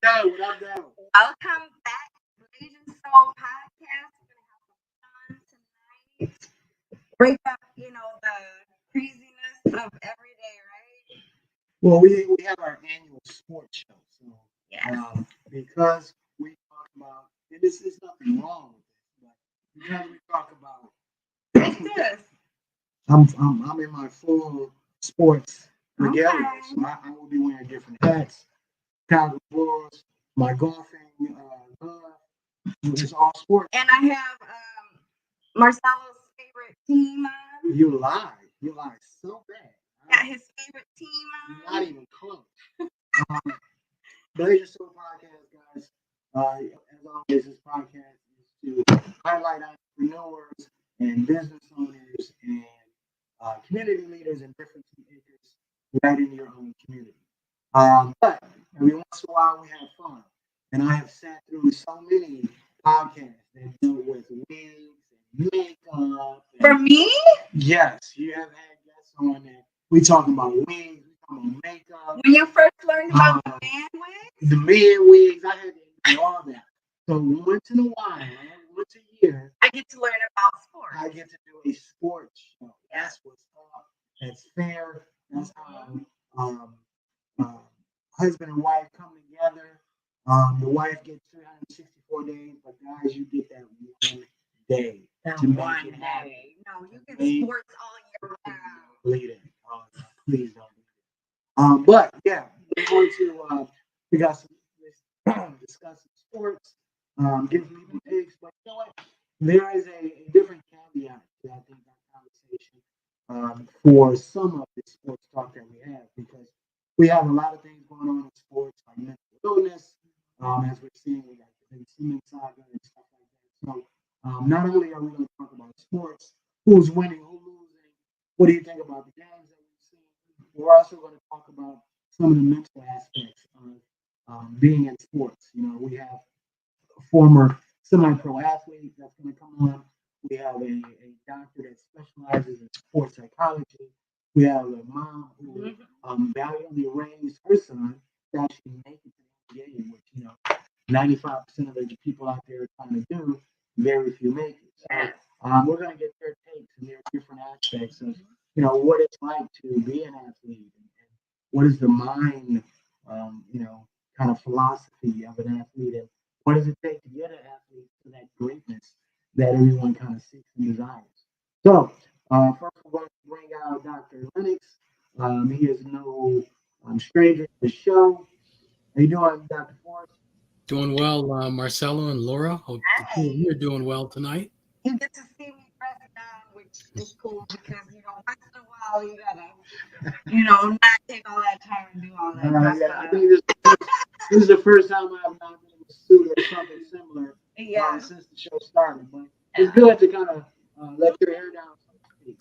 down. What up, down? Welcome back, Blasian Soul Podcast. We're gonna have some fun tonight. Break up, the craziness of every day, right? Well, we have our annual sports show, so Yes. because we talk about, and this is nothing wrong with it, but because we talk about, What's this? I'm in my full sports regalia, Okay. so I will be wearing different hats, paddle balls, my golfing glove. It's all sports. And I have Marcelo's favorite team on. You lie so bad. Got his favorite team on. Not even close. Blasian Soul Podcast, guys. As always, this podcast is to highlight entrepreneurs and business owners and community leaders in different acres right in your own community. But every once in a while, we have fun. And I have sat through so many podcasts that deal with wigs and makeup. For me? Yes, you have had guests on that. We talking about wigs, we talking about makeup. When you first learned about the man wigs? The man wigs, I had to do all that. So once in a while, once a year, I get to learn about sports. I get to do a sports show. That's what's up. That's fair. That's how husband and wife come together. The wife gets 364 days, but guys, you get that one day to make it happen. No, you get sports all year round. Bleed it. Oh, no, please don't. But yeah, we're going to we got some discuss some sports, give people picks, but you know what? There is a different caveat to I think that conversation for some of the sports talk that we have, because we have a lot of things going on in sports, like mental illness, as we're seeing, we got the Simmons saga and stuff like that. So not only are we going to talk about sports, who's winning, who's losing, what do you think about the games that we've seen? We're also going to talk about some of the mental aspects of being in sports. You know, we have a former semi-pro athlete that's going to come on. We have a doctor that specializes in sports psychology. We have a mom who valiantly raised her son to actually make it to the NBA, which 95% of the people out there are trying to do. Very few make it. So we're going to get their takes and their different aspects of what it's like to be an athlete and what is the mind, kind of philosophy of an athlete, and what does it take to get an athlete to that greatness that everyone kind of seeks and desires. So first we're going to bring out Dr. Lenox. He is no stranger to the show. How you doing, Dr. Forrest? Doing well, Marcelo and Laura. Hope you're doing well tonight. You get to see me dressed down, which is cool because once in a while you gotta, not take all that time and do all that. Yeah, I think this is the first time I've not been in a suit or something similar since the show started. But it's good to kind of let your hair down, so to speak.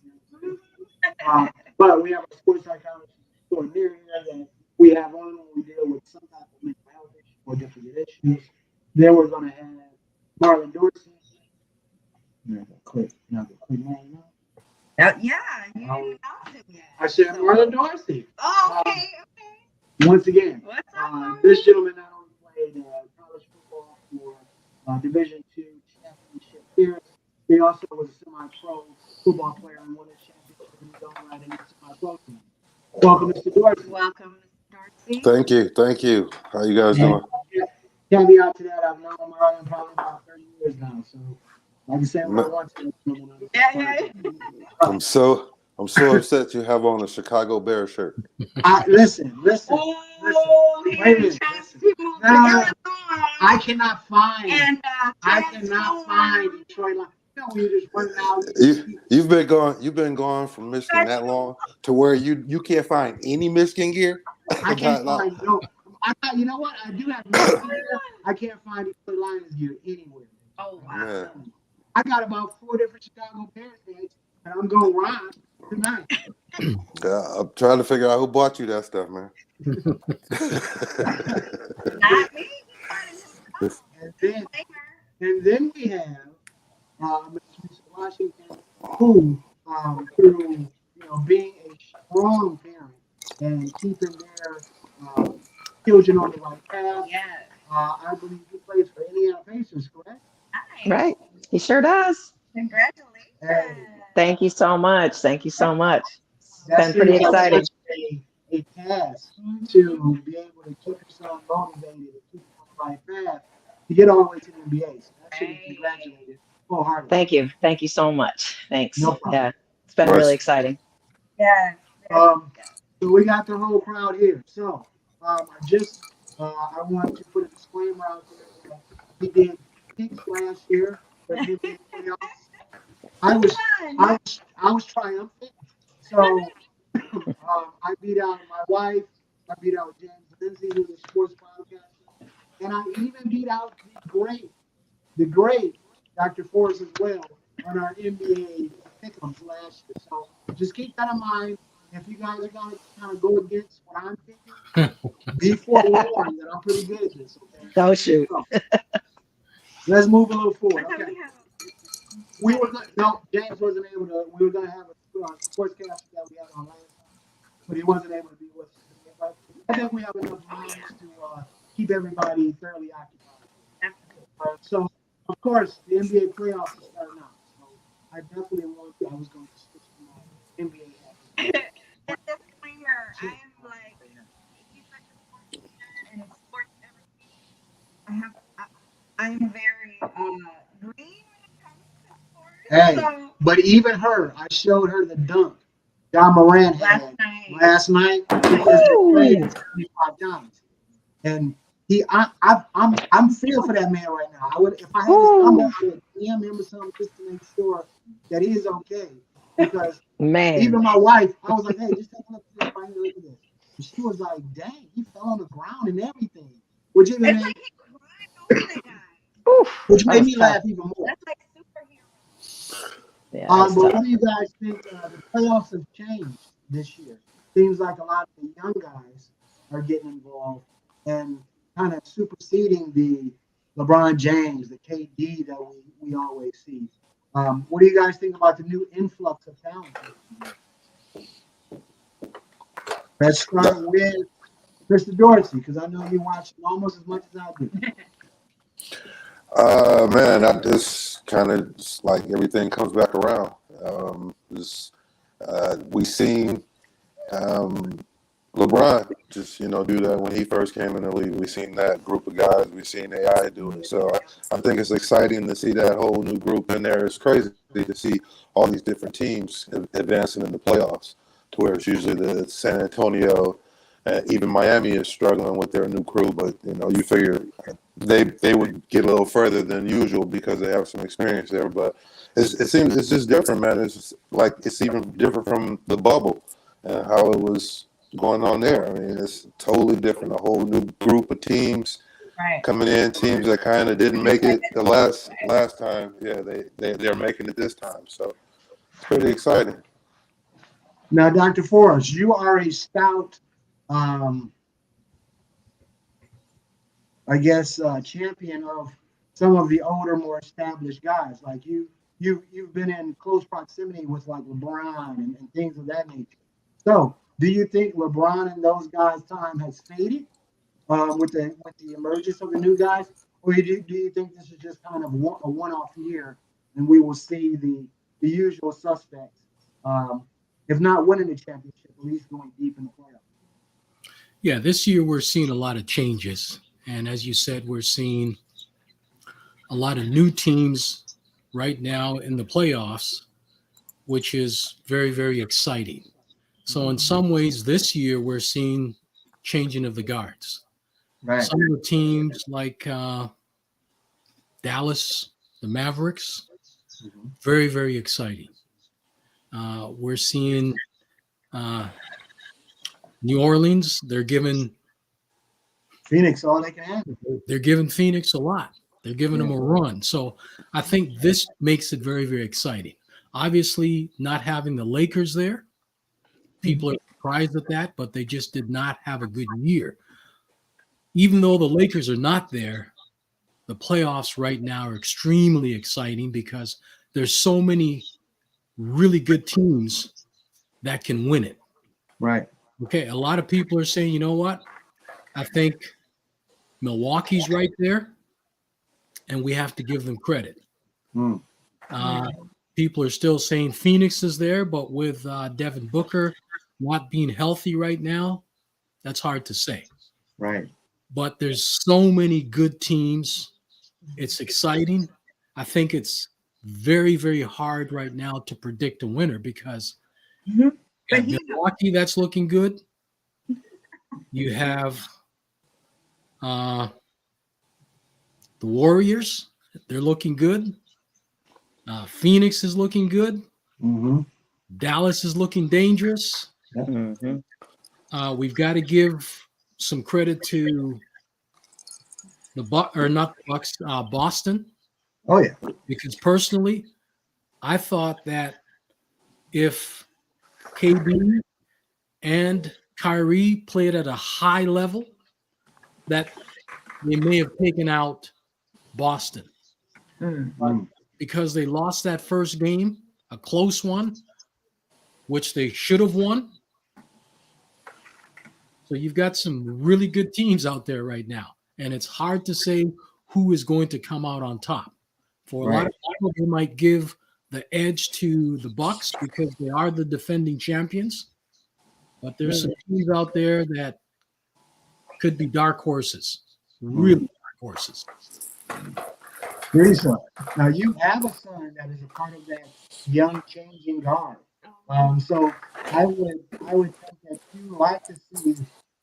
But we have a sports psychologist extraordinaire here that we have on when we deal with some type of mental health issue or different issues. Then we're going to have Marlon Dorsey. Now go click name. Yeah, you didn't announce it yet. I said Marlon Dorsey. Oh, okay. Once again, What's up, this gentleman not only played college football for Division II championship years, he also was a semi-pro football player and won a championship in his own right in the semi-pro team. Welcome, Mr. Dorsey. Welcome, Mr. Dorsey. Thank you. How you guys doing? Caveat to that, I've known Marlon probably about 30 years now, so like I said, what I want to Yeah. I'm so upset you have on a Chicago Bears shirt. Listen. Oh, Wait a minute. No, I cannot find Detroit Lions. You just running out. You've been gone from Michigan that long to where you can't find any Michigan gear. I can't find no. You know what? I do have Michigan gear. I can't find Detroit Lions gear anywhere. Oh wow. Man. I got about 4 different Chicago Bears things, and I'm going to ride tonight. I'm trying to figure out who bought you that stuff, man. Not me. And then we have Mr. Washington, who through being a strong parent and keeping their children on the right path, I believe he plays for Indiana Pacers, correct? Nice. Right. He sure does. Congratulations. Hey, Thank you so much. Thank you so much. It's that been pretty seems like exciting. such a task to be able to keep yourself motivated and keep on the right path to get all the way to the NBA. So that should be congratulated wholeheartedly. Thank you. Thank you so much. Thanks. No problem. Yeah. It's been really exciting. Yes. Um, so we got the whole crowd here. So I want to put a disclaimer out there that we did picks last year for the NBA playoffs. I was triumphant. So I beat out my wife. I beat out James Lindsay, who's a sports podcaster, and I even beat out the great Dr. Forrest as well on our NBA pick'ems last year. So just keep that in mind. If you guys are gonna kind of go against what I'm picking, be forewarned that I'm pretty good at this. Okay. Oh, shoot. So, let's move a little forward. Okay. We were gonna, no, James wasn't able to. We were gonna have a sportscaster that we had on last time, but he wasn't able to be with us today. But I think we have enough minds to keep everybody fairly occupied. So, of course, the NBA playoffs are starting out. So, I definitely I was going to switch to my NBA hat. And disclaimer, I am like 80% sports and sports everything. I'm very green when it comes to sports. Hey, So but even her, I showed her the dunk John Moran had last night because they played 25 times. And I'm feeling for that man right now. I would, if I had his number, I would DM him or something just to make sure that he is okay. Because even my wife, I was like, hey, just take a look at this right here, look at this. And she was like, dang, he fell on the ground and everything. Which even made, like he cried over the guy. which made me laugh even more. That's like superhero. Yeah, But what do you guys think? The playoffs have changed this year. Seems like a lot of the young guys are getting involved and kind of superseding the LeBron James, the KD that we always see. What do you guys think about the new influx of talent? Let's start with Mr. Dorsey, because I know you watch almost as much as I do. Man, I just kind of like everything comes back around. We seen LeBron just do that when he first came in the league. We seen that group of guys. We seen AI do it. So I think it's exciting to see that whole new group in there. It's crazy to see all these different teams advancing in the playoffs, to where it's usually the San Antonio. Even Miami is struggling with their new crew, but you figure they would get a little further than usual because they have some experience there. But it seems it's just different, man. It's just like it's even different from the bubble and how it was going on there. I mean, it's totally different. A whole new group of teams coming in, teams that kind of didn't make it the last time. Yeah, they're making it this time. So it's pretty exciting. Now, Dr. Forrest, you are a stout. I guess champion of some of the older, more established guys. Like you've been in close proximity with like LeBron and things of that nature. So, do you think LeBron and those guys' time has faded with the emergence of the new guys, or do you think this is just kind of a one-off year, and we will see the usual suspects, if not winning the championship, at least going deep in the playoffs? Yeah, this year we're seeing a lot of changes. And as you said, we're seeing a lot of new teams right now in the playoffs, which is very, very exciting. So in some ways this year we're seeing changing of the guards. Right. Some of the teams like Dallas, the Mavericks, very, very exciting. We're seeing New Orleans, they're giving Phoenix all they can have. They're giving Phoenix a lot. They're giving them a run. So I think this makes it very, very exciting. Obviously, not having the Lakers there, people are surprised at that, but they just did not have a good year. Even though the Lakers are not there, the playoffs right now are extremely exciting because there's so many really good teams that can win it. Right. Okay, a lot of people are saying, you know what? I think Milwaukee's right there, and we have to give them credit. Mm. People are still saying Phoenix is there, but with Devin Booker not being healthy right now, that's hard to say. Right. But there's so many good teams. It's exciting. I think it's very, very hard right now to predict a winner because you have Milwaukee that's looking good. You have the Warriors. They're looking good. Phoenix is looking good. Mm-hmm. Dallas is looking dangerous. Mm-hmm. We've got to give some credit to Boston. Oh yeah. Because personally, I thought that if KD and Kyrie played at a high level, that they may have taken out Boston. Mm. Because they lost that first game, a close one, which they should have won. So you've got some really good teams out there right now, and it's hard to say who is going to come out on top. For a lot of people, they might give the edge to the Bucks because they are the defending champions, but there's some teams out there that could be dark horses, really dark horses. Therese, now you have a son that is a part of that young changing guard. So I would think that you like to see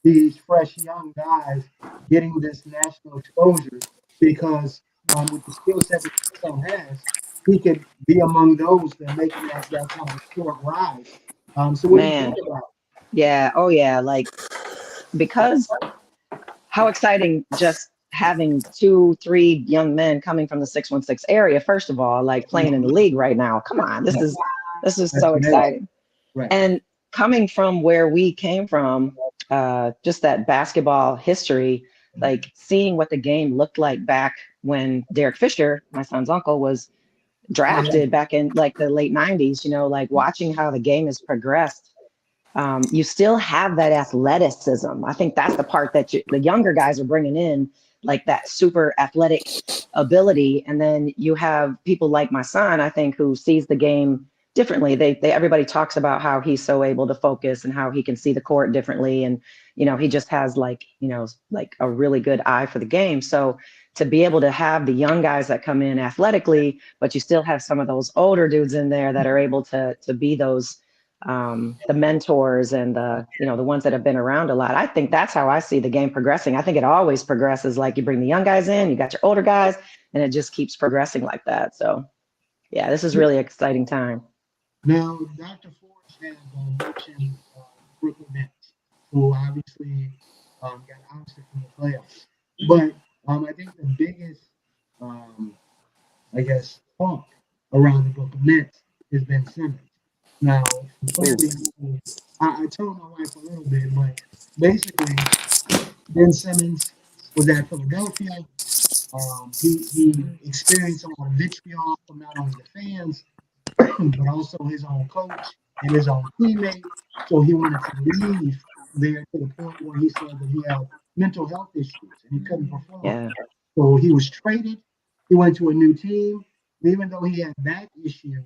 these fresh young guys getting this national exposure because with the skill set that your son has, he could be among those that making that kind of short rise. So what do you think about it? Yeah. Oh yeah. Like, because how exciting just having 2-3 young men coming from the 616 area, first of all, like playing in the league right now. Come on, this is so exciting. Right. And coming from where we came from, just that basketball history, like seeing what the game looked like back when Derek Fisher, my son's uncle, was drafted back in like the late 90s, like watching how the game has progressed. You still have that athleticism. I think that's the part that the younger guys are bringing in, like that super athletic ability. And then you have people like my son, I think, who sees the game differently. Everybody talks about how he's so able to focus and how he can see the court differently. And, he just has like a really good eye for the game. So to be able to have the young guys that come in athletically, but you still have some of those older dudes in there that are able to be those, the mentors and the ones that have been around a lot. I think that's how I see the game progressing. I think it always progresses. Like you bring the young guys in, you got your older guys, and it just keeps progressing like that. So yeah, this is really exciting time. Now, Dr. Forrest has mentioned Brooklyn Nets, who obviously got ousted from the playoffs. But I think the biggest, talk around the Brooklyn Nets has been Simmons. Now, I told my wife a little bit, but basically, Ben Simmons was at Philadelphia. He experienced a lot of vitriol from not only the fans, but also his own coach and his own teammate. So he wanted to leave there to the point where he said that he had mental health issues and he couldn't perform. Yeah. So he was traded. He went to a new team. Even though he had back issues,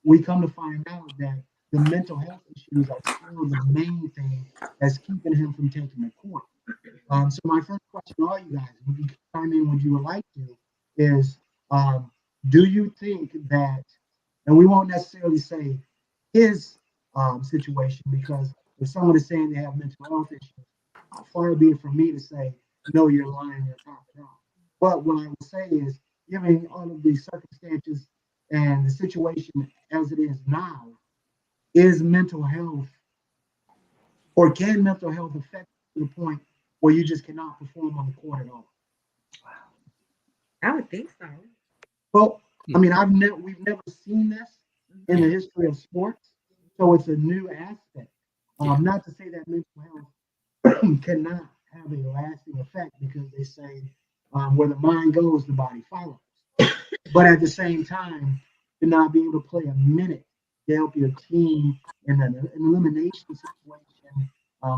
we come to find out that the mental health issues are still the main thing that's keeping him from taking the court. So my first question to all you guys, if you chime in when you would like to, is do you think that, and we won't necessarily say his situation, because if someone is saying they have mental health issues, far be it from me to say, no, you're lying, you're top it off. But what I would say is, given all of these circumstances and the situation as it is now, is mental health, or can mental health affect to the point where you just cannot perform on the court at all? I would think so. Well, I mean, we've never seen this in the history of sports, so it's a new aspect. Not to say that mental health cannot have a lasting effect, because they say where the mind goes, the body follows. But at the same time, to not be able to play a minute to help your team in an elimination situation,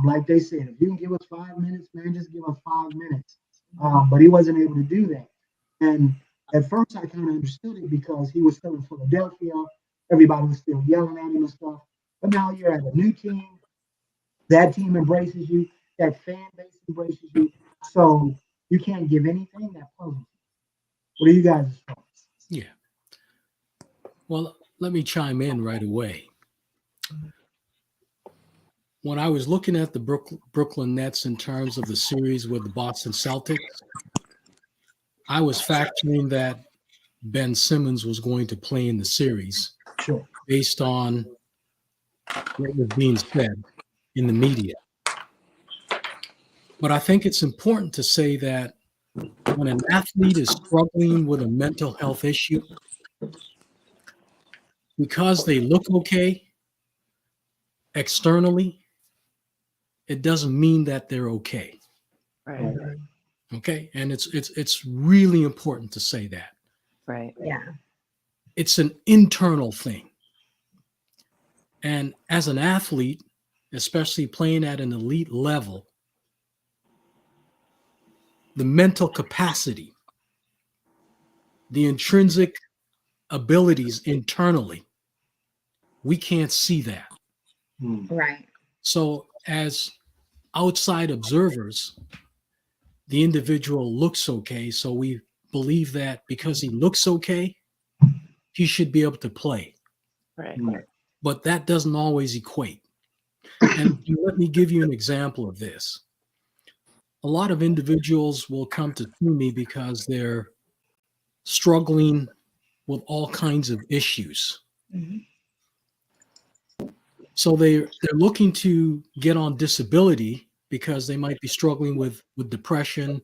like they said, if you can give us 5 minutes, man, just give us 5 minutes. but he wasn't able to do that. And at first, I kind of understood it because he was still in Philadelphia. Everybody was still yelling at him and stuff. But now you're at a new team. That team embraces you. That fan base embraces you. So you can't give anything that puzzles you. What are you guys' thoughts? Yeah. Well, let me chime in right away. When I was looking at the Brooklyn Nets in terms of the series with the Boston Celtics, I was factoring that Ben Simmons was going to play in the series Sure. based on what was being said in the media. But I think it's important to say that when an athlete is struggling with a mental health issue, because they look okay externally, it doesn't mean that they're okay. Right. Okay, and it's really important to say that. Right. Yeah. It's an internal thing. And as an athlete, especially playing at an elite level, the mental capacity, the intrinsic abilities internally, we can't see that. Right. So as outside observers, the individual looks okay. So we believe that because he looks okay, he should be able to play. Right. But that doesn't always equate. And let me give you an example of this. A lot of individuals will come to see me because they're struggling with all kinds of issues. Mhm. So they're looking to get on disability because they might be struggling with depression,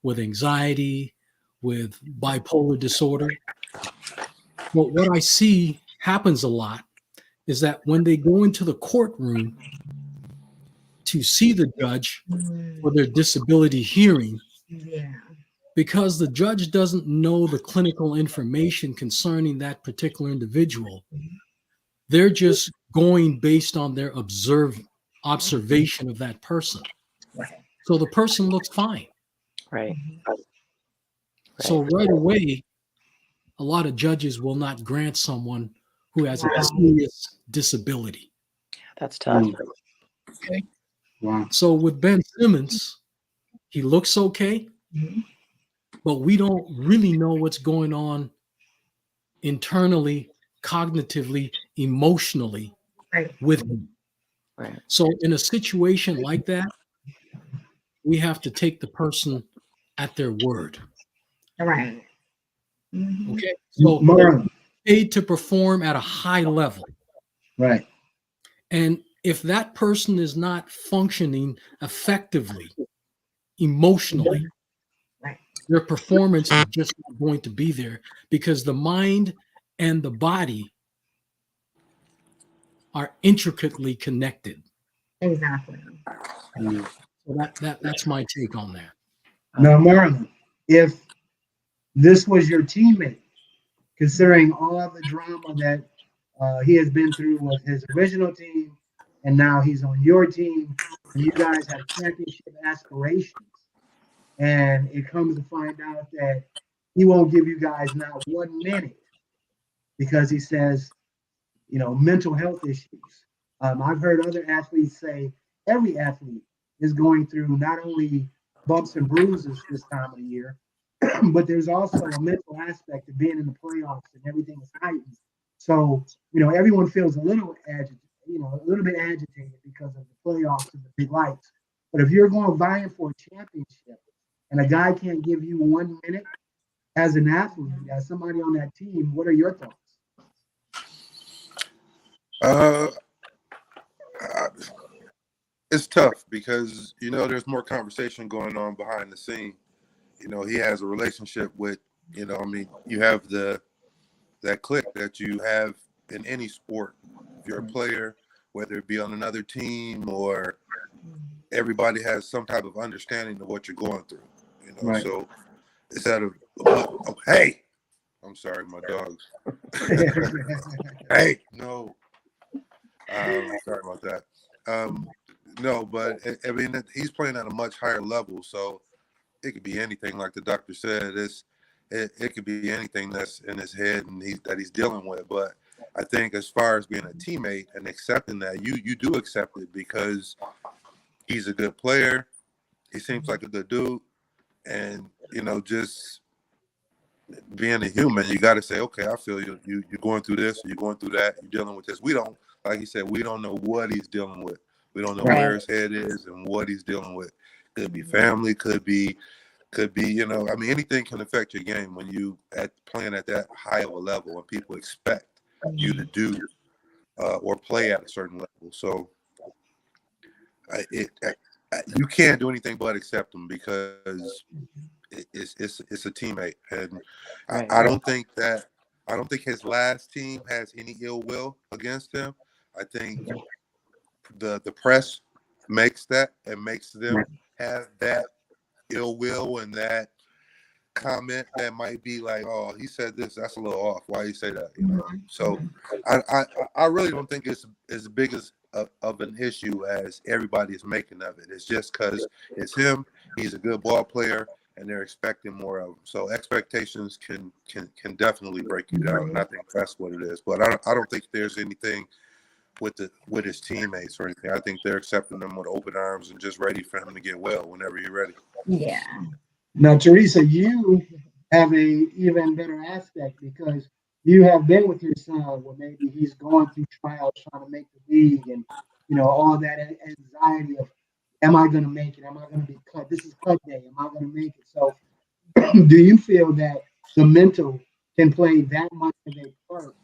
with anxiety, with bipolar disorder. But what I see happens a lot is that when they go into the courtroom to see the judge for their disability hearing, Yeah. because the judge doesn't know the clinical information concerning that particular individual, they're just going based on their observation of that person. Right. So the person looks fine. Right. So right away, a lot of judges will not grant someone who has a Wow. serious disability. That's tough. Okay. Wow. So with Ben Simmons, he looks okay, Mhm. but we don't really know what's going on internally, cognitively, emotionally Right. with him. Right. So in a situation like that, we have to take the person at their word. Right. Mhm. Okay. So Marlon. paid to perform at a high level. Right. And if that person is not functioning effectively, emotionally, Right. their performance is just not going to be there because the mind and the body are intricately connected. Exactly. So that's my take on that. Now, Marlon, if this was your teammate, considering all the drama that he has been through with his original team, and now he's on your team, and you guys have championship aspirations, and it comes to find out that he won't give you guys not 1 minute because he says, mental health issues. I've heard other athletes say every athlete is going through not only bumps and bruises this time of the year, but there's also a mental aspect of being in the playoffs and everything is heightened. So, everyone feels a little a little bit agitated because of the playoffs and the big lights. But if you're going vying for a championship and a guy can't give you 1 minute as an athlete, as somebody on that team, what are your thoughts? Uh, it's tough because there's more conversation going on behind the scene. He has a relationship with you have that clique that you have in any sport. If you're a player, whether it be on another team or everybody has some type of understanding of what you're going through. Right. So instead of hey, I'm sorry, my dogs. Hey, no. Sorry about that. No, but I mean he's playing at a much higher level, so it could be anything, like the doctor said. It could be anything that's in his head and that he's dealing with. But I think as far as being a teammate and accepting that, you do accept it because he's a good player. He seems like a good dude, and just being a human, you got to say, okay, I feel you. You're going through this, you're going through that, you're dealing with this. We don't, like he said, we don't know what he's dealing with. We don't know where his head is and what he's dealing with. Could be family, could be, I mean, anything can affect your game when you playing at that high of a level and people expect you to do or play at a certain level. So you can't do anything but accept them because it's a teammate, and I don't think his last team has any ill will against him. I think the press makes that and makes them have that ill will and that comment that might be like, oh, he said this, that's a little off. Why you say that? So I really don't think it's as big as of an issue as everybody is making of it. It's just because it's him. He's a good ball player, and they're expecting more of him. So expectations can definitely break you down, and I think that's what it is. But I don't think there's anything with his teammates or anything. I think they're accepting them with open arms and just ready for him to get well whenever you're ready. Yeah. Now, Teresa, you have a even better aspect because you have been with your son where maybe he's going through trials trying to make the league and all that anxiety of am I going to make it? Am I going to be cut? This is cut day. Am I going to make it? So do you feel that the mental can play that much of a part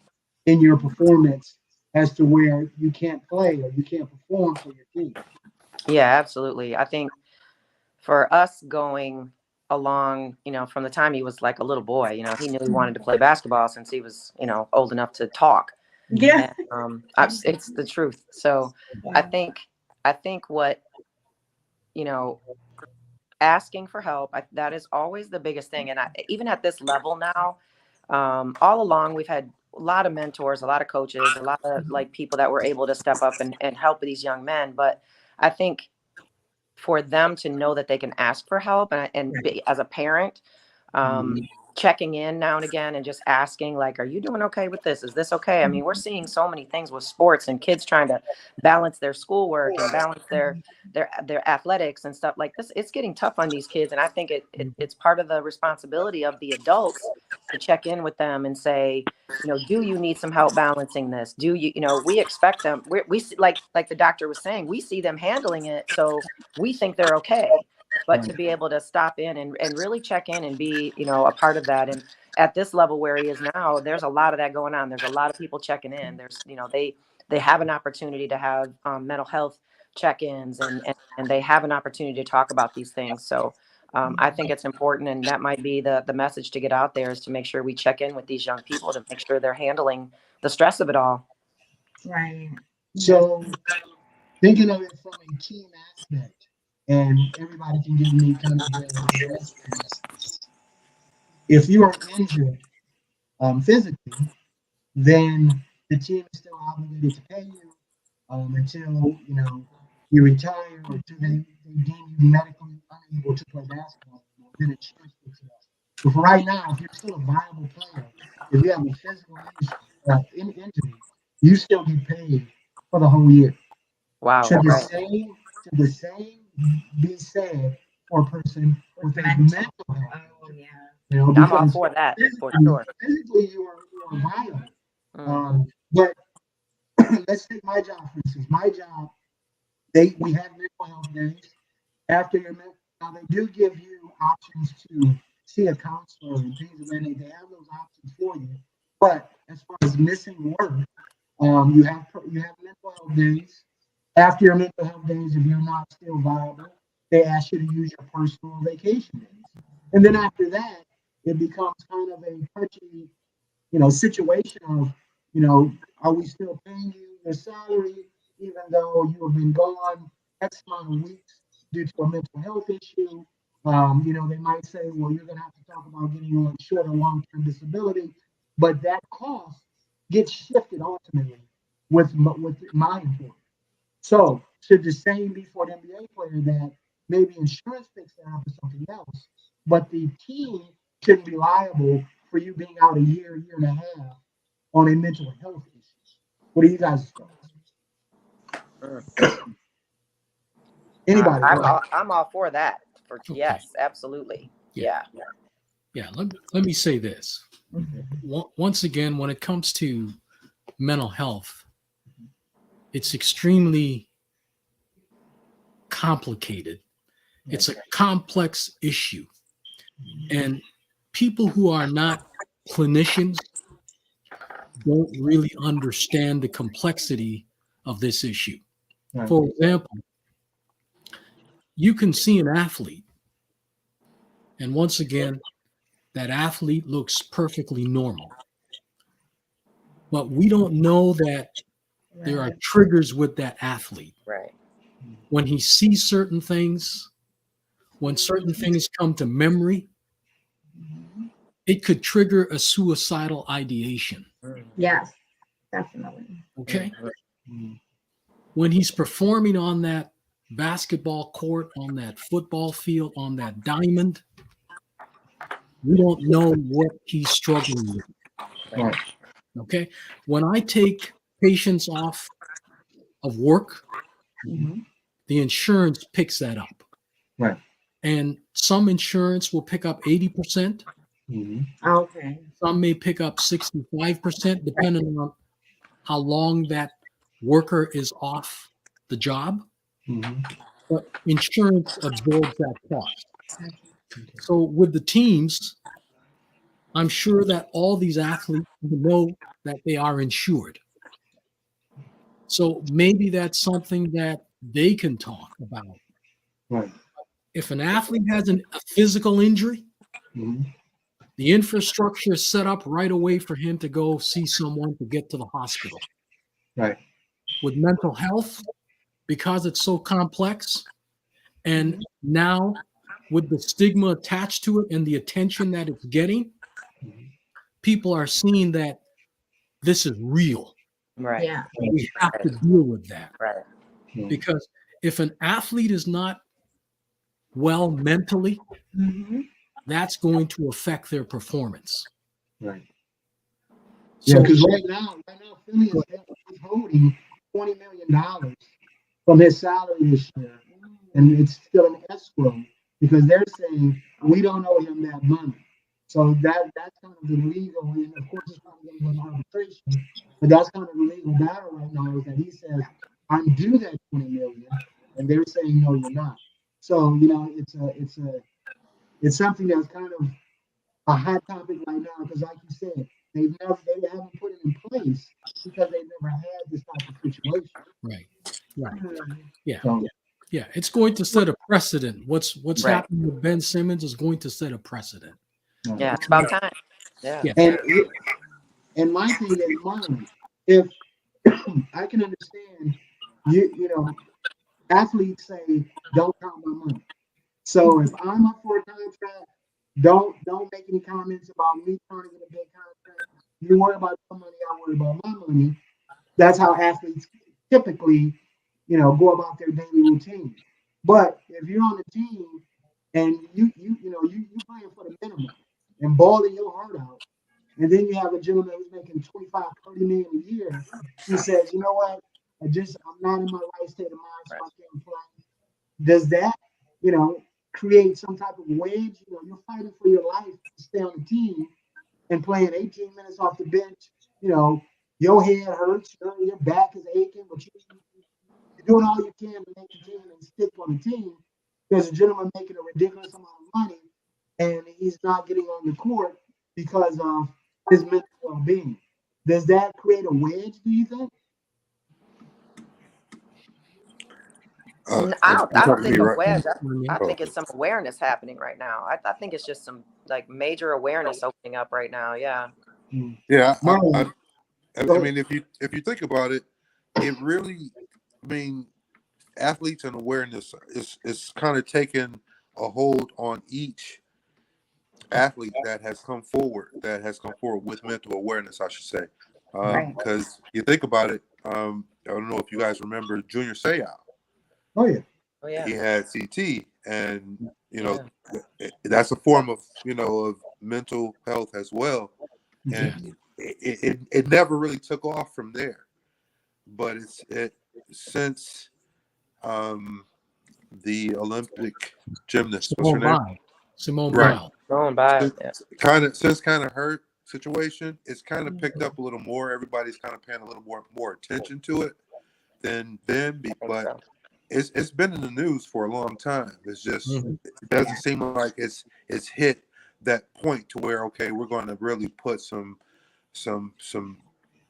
in your performance as to where you can't play or you can't perform for your team? Yeah, absolutely. I think for us going along, from the time he was like a little boy, he knew he wanted to play basketball since he was, old enough to talk. Yeah. And, it's the truth. So I think what, asking for help, that is always the biggest thing. And even at this level now, all along, we've had a lot of mentors, a lot of coaches, a lot of like people that were able to step up and help these young men. But I think for them to know that they can ask for help and be, as a parent, checking in now and again and just asking, like, are you doing okay with this? Is this okay? I mean, we're seeing so many things with sports and kids trying to balance their schoolwork and balance their athletics and stuff like this. It's getting tough on these kids. And I think it's part of the responsibility of the adults to check in with them and say, do you need some help balancing this? Do you, we expect them, we like the doctor was saying, we see them handling it. So we think they're okay. But to be able to stop in and really check in and be, a part of that. And at this level where he is now, there's a lot of that going on. There's a lot of people checking in. There's, they have an opportunity to have mental health check-ins and they have an opportunity to talk about these things. So I think it's important. And that might be the message to get out there is to make sure we check in with these young people to make sure they're handling the stress of it all. Right. So thinking of it from a team aspect, and everybody can give me kind of their experience. If you are injured physically, then the team is still obligated to pay you until you retire or until they deem you medically unable to play basketball. Then insurance picks it up. But for right now, if you're still a viable player, if you have a physical injury, you still get paid for the whole year. Wow. Should the Right. same be said for a person with a mental health? Oh, yeah. I'm all Because for that, for physically, sure. physically you are viable. Mm. But let's take my job for instance. My job, we have mental health days. After your now they do give you options to see a counselor and things of that nature. They have those options for you. But as far as missing work, you have mental health days. After your mental health days, if you're not still viable, they ask you to use your personal vacation days. And then after that, it becomes kind of a touchy, situation of, are we still paying you your salary even though you have been gone X amount of weeks due to a mental health issue? They might say, well, you're going to have to talk about getting on short or long-term disability, but that cost gets shifted ultimately with my employer. So should the same be for an NBA player that maybe insurance picks that up or something else, but the team shouldn't be liable for you being out a year, year and a half on a mental health issue. What are you guys' thoughts? Anybody? I'm all for that. Okay. Yes, absolutely. Yeah. Let me say this. Once again, when it comes to mental health, it's extremely complicated. It's a complex issue. And people who are not clinicians don't really understand the complexity of this issue. Right. For example, you can see an athlete, and once again, that athlete looks perfectly normal. But we don't know that there are triggers with that athlete. Right. When he sees certain things, when certain things come to memory, it could trigger a suicidal ideation. Yes, definitely. Okay? When he's performing on that basketball court, on that football field, on that diamond, we don't know what he's struggling with. Right. Okay? When I take patients off of work, the insurance picks that up. Right. And some insurance will pick up 80%. Okay. Some may pick up 65%, depending on how long that worker is off the job. But insurance absorbs that cost. So with the teams, I'm sure that all these athletes know that they are insured. So maybe that's something that they can talk about. Right. If an athlete has a physical injury, the infrastructure is set up right away for him to go see someone to get to the hospital. Right. With mental health, because it's so complex, and now with the stigma attached to it and the attention that it's getting, people are seeing that this is real. Right. Yeah. We have to deal with that. Right. Because if an athlete is not well mentally, that's going to affect their performance. Right. So, Yeah, because right now, Philly is holding $20 million from his salary this year, and it's still in escrow because they're saying we don't owe him that money. So that's kind of the legal, and of course it's probably going to go to arbitration, but that's kind of the legal battle right now is that he says I'm due that $20 million, and they're saying no, you're not. So it's something that's kind of a hot topic right now because, like you said, they haven't put it in place because they've never had this type of situation. right. Yeah. So, Yeah. It's going to set a precedent. What's happening with Ben Simmons is going to set a precedent. Yeah, it's about time. Yeah. And my thing is, Marlon, if I can understand, you know, athletes say, "Don't count my money." So if I'm up for a contract, don't make any comments about me trying to get a big contract. You worry about your money, I worry about my money. That's how athletes typically, go about their daily routine. But if you're on a team and you playing for the minimum and balling your heart out, and then you have a gentleman who's making 25, 30 million a year, he says, you know what? I'm not in my right state of mind, so I can't play. Does that, create some type of wage? You're fighting for your life to stay on the team and playing 18 minutes off the bench. Your head hurts, your back is aching, but you're doing all you can to make the team and stick on the team. There's a gentleman making a ridiculous amount of money, and he's not getting on the court because of his mental well-being. Does that create a wedge, do you think? I don't think a wedge. I think it's some awareness happening right now. I think it's just some like major awareness opening up right now. Yeah. Yeah. I mean, if you think about it, it really, athletes and awareness is kind of taking a hold on each athlete that has come forward with mental awareness, I should say. Because you think about it, I don't know if you guys remember Junior Seau. Oh yeah. Oh yeah. he had CT, and Yeah. that's a form of of mental health as well, Yeah. and it never really took off from there. But it since um, the Olympic gymnast, what's her Simone name? Biles. Simone Right. Biles. Going by. Yeah. Since kind of her situation, it's kind of picked up a little more. Everybody's kind of paying a little more attention to it than then, I think but so. it's been in the news for a long time. It's just Mhm. it doesn't seem like it's hit that point to where okay, we're going to really put some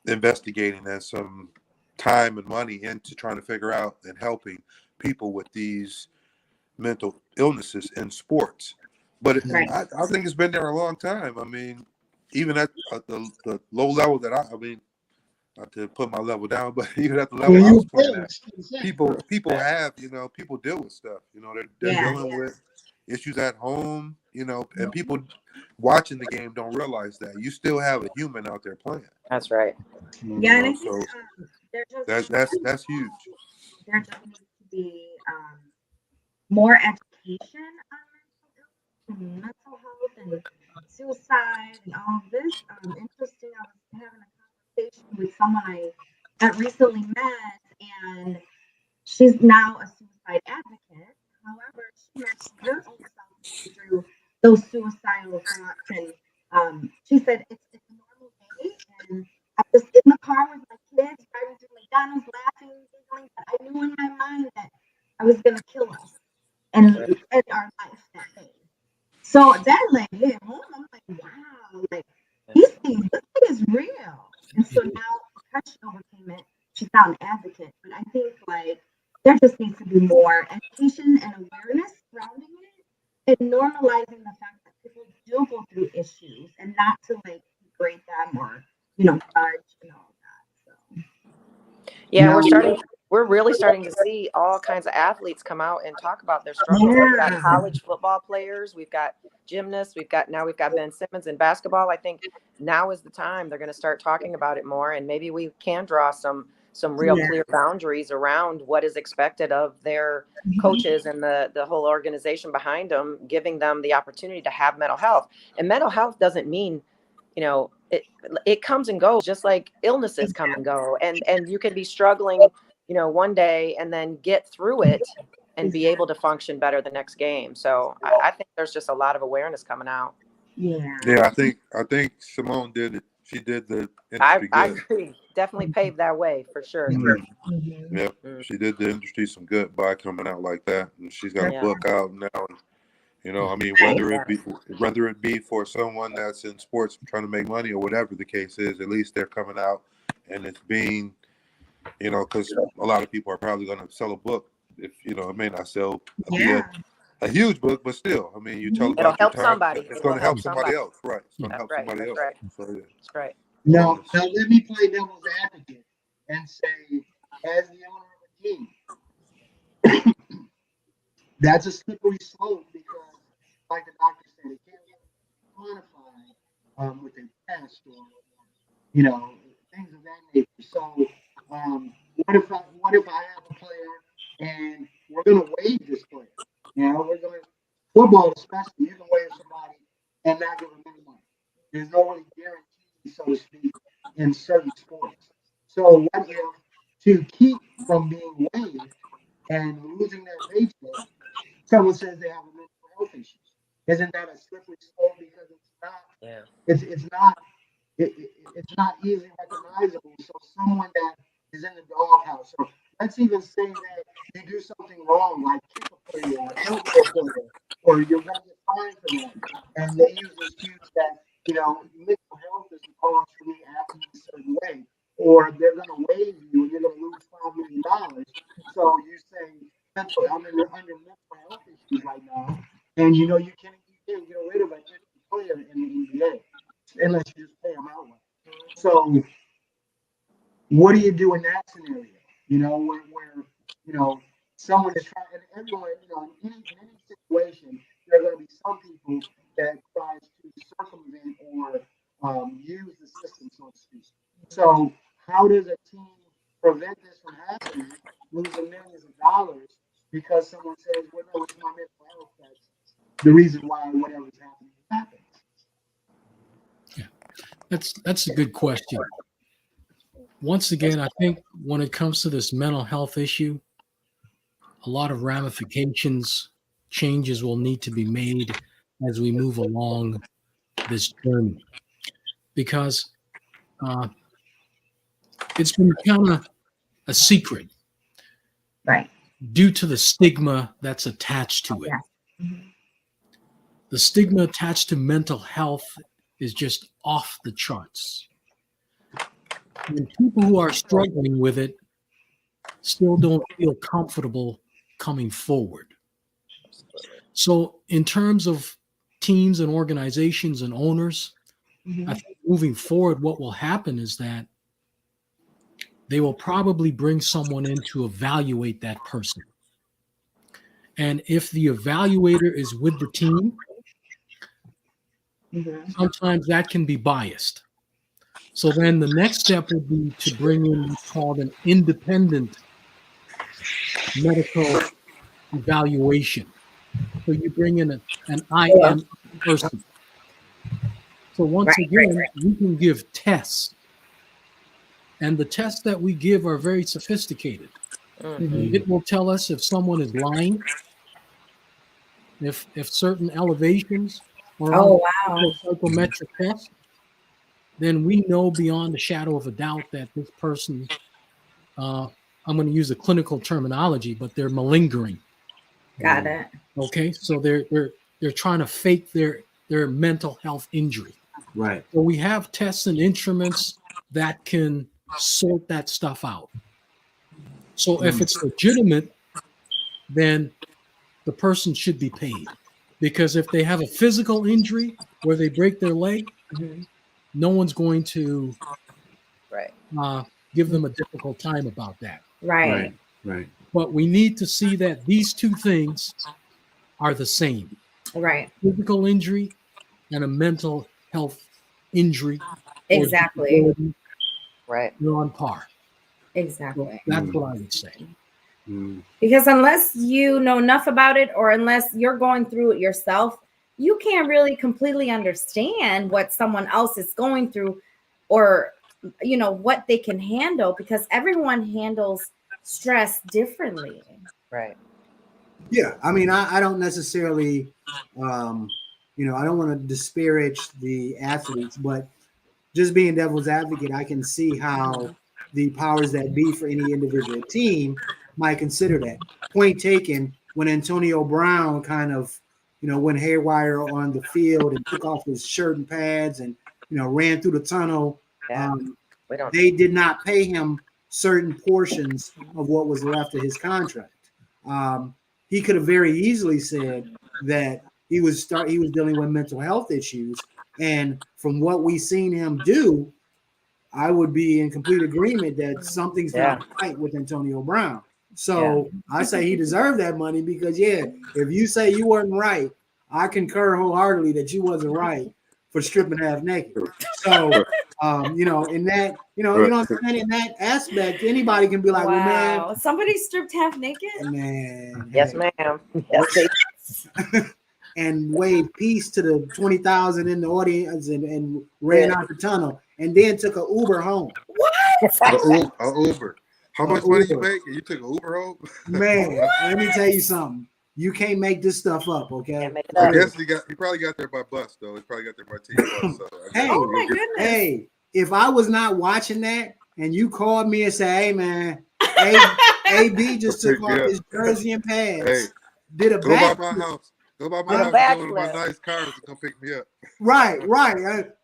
investigating and some time and money into trying to figure out and helping people with these mental illnesses in sports. But Right. I think it's been there a long time. I mean, even at the low level that I mean, not to put my level down, but even at the level Well, I you was playing playing at, the same. people have people deal with stuff. They're Yeah. dealing with issues at home. And people watching the game don't realize that you still have a human out there playing. That's right. Yeah, and I think So there just that's huge. there just needs to be more education on mental health and suicide and all of this. Interesting. I was having a conversation with someone I had recently met, and she's now a suicide advocate. However, she mentioned her own self going through those suicidal thoughts, and she said it's a normal day, and I was in the car with my kids driving through McDonald's, laughing, giggling, but I knew in my mind that I was gonna kill us and Right. end our life that day. So that like hit home. I'm like, wow, like these things, this thing is real. And so now because she overcame it, she's now an advocate. But I think like there just needs to be more education and awareness surrounding it and normalizing the fact that people do go through issues and not to like degrade them or, judge and all that. So Yeah, we're really starting to see all kinds of athletes come out and talk about their struggles. We've got yeah. college football players, we've got gymnasts, we've got Ben Simmons in basketball. I think now is the time they're going to start talking about it more, and maybe we can draw some real Yeah. clear boundaries around what is expected of their coaches and the whole organization behind them, giving them the opportunity to have mental health. And mental health doesn't mean, it comes and goes, just like illnesses come and go, and you can be struggling one day and then get through it and be able to function better the next game. So I think there's just a lot of awareness coming out. Yeah. Yeah, I think Simone did it. She did the I industry I good. agree, definitely paved that way for sure. Mhm. Mhm. Yeah, Mm, she did the industry some good by coming out like that, and she's got a yeah, book out now. I mean, Right. whether it be for someone that's in sports trying to make money or whatever the case is, at least they're coming out and it's being, because a lot of people are probably going to sell a book. If it may not sell be Yeah. a huge book, but still, I mean, you tell it'll about your help time. somebody. It's It going will to help help somebody somebody. else, right? It's going to That's help right. somebody That's else. right. So yeah. That's right. Now let me play devil's advocate and say, as the owner of a team, that's a slippery slope because, like the doctor said, it can't be quantified with a test or things of that nature. So, what if I have a player and we're going to waive this player? We're going to football, especially. You can waive somebody and not give them any money. There's no really guarantee, so to speak, in certain sports. So, what if to keep from being waived and losing their paycheck, someone says they have a mental health issue? Isn't that a slippery slope because Yeah. it's not it's not easily recognizable. So someone that is in the doghouse, or let's even say that you do something wrong, like kick a player or elbow a player, or you're going to get fined for that, and they use the excuse that mental health is opposed for me acting a certain way, or they're going to waive you and you're going to lose $5 million. So you say I'm under mental health issues right now, and you can't get rid of an player in the NBA unless you just pay them outright. So what do you do in that scenario? Where someone is trying, and everyone, in any situation, there are going to be some people that tries to circumvent or use the system, so to speak. So how does a team prevent this from happening, losing millions of dollars, because someone says, well, no, it's my mental health that's the reason why whatever's happening happens. That's a good question. Once again, I think when it comes to this mental health issue, a lot of ramifications, changes will need to be made as we move along this journey, because it's been kind of a secret Right. due to the stigma that's attached to it. Yeah. Mhm. The stigma attached to mental health is just off the charts. And people who are struggling with it still don't feel comfortable coming forward. So, in terms of teams and organizations and owners, I think moving forward, what will happen is that they will probably bring someone in to evaluate that person. And if the evaluator is with the team, sometimes that can be biased. So then the next step would be to bring in what's called an independent medical evaluation. So you bring in an IM person. So once again, we can give tests. And the tests that we give are very sophisticated. It will tell us if someone is lying, if certain elevations are on the psychometric test, then we know beyond a shadow of a doubt that this person, I'm going to use a clinical terminology, but they're malingering. Got it. Okay, so they're trying to fake their mental health injury. Right. So we have tests and instruments that can sort that stuff out. So if it's legitimate, then the person should be paid. Because if they have a physical injury where they break their leg, no one's going to give them a difficult time about that. Right. But we need to see that these two things are the same. Right. Physical injury and a mental health injury. Exactly. Right. You're on par. Exactly. That's what I would say. Because unless you know enough about it, or unless you're going through it yourself, you can't really completely understand what someone else is going through, or what they can handle, because everyone handles stress differently. Right. Yeah, I mean, I don't necessarily, I don't want to disparage the athletes, but just being devil's advocate, I can see how the powers that be for any individual team might consider that. Point taken, when Antonio Brown kind of, went haywire on the field and took off his shirt and pads and, ran through the tunnel, they did not pay him certain portions of what was left of his contract. He could have very easily said that he was dealing with mental health issues, and from what we've seen him do, I would be in complete agreement that something's not right with Antonio Brown. So I say he deserved that money, because if you say you weren't right, I concur wholeheartedly that you wasn't right for stripping half naked. So in that, in that aspect, anybody can be like, well, man, somebody stripped half naked? Man. Yes, ma'am. Yes, and waved peace to the 20,000 in the audience and ran out the tunnel and then took an Uber home. What? A Uber. How much money you make? You took an Uber home? Man, let me tell you something. You can't make this stuff up, okay? I guess he probably got there by bus, though. He probably got there by team bus. So oh my goodness. Hey, if I was not watching that and you called me and said, hey, man, AB just took off his jersey and pads, did a go back by my house. Go by my house, go to my nice cars and come pick me up. Right.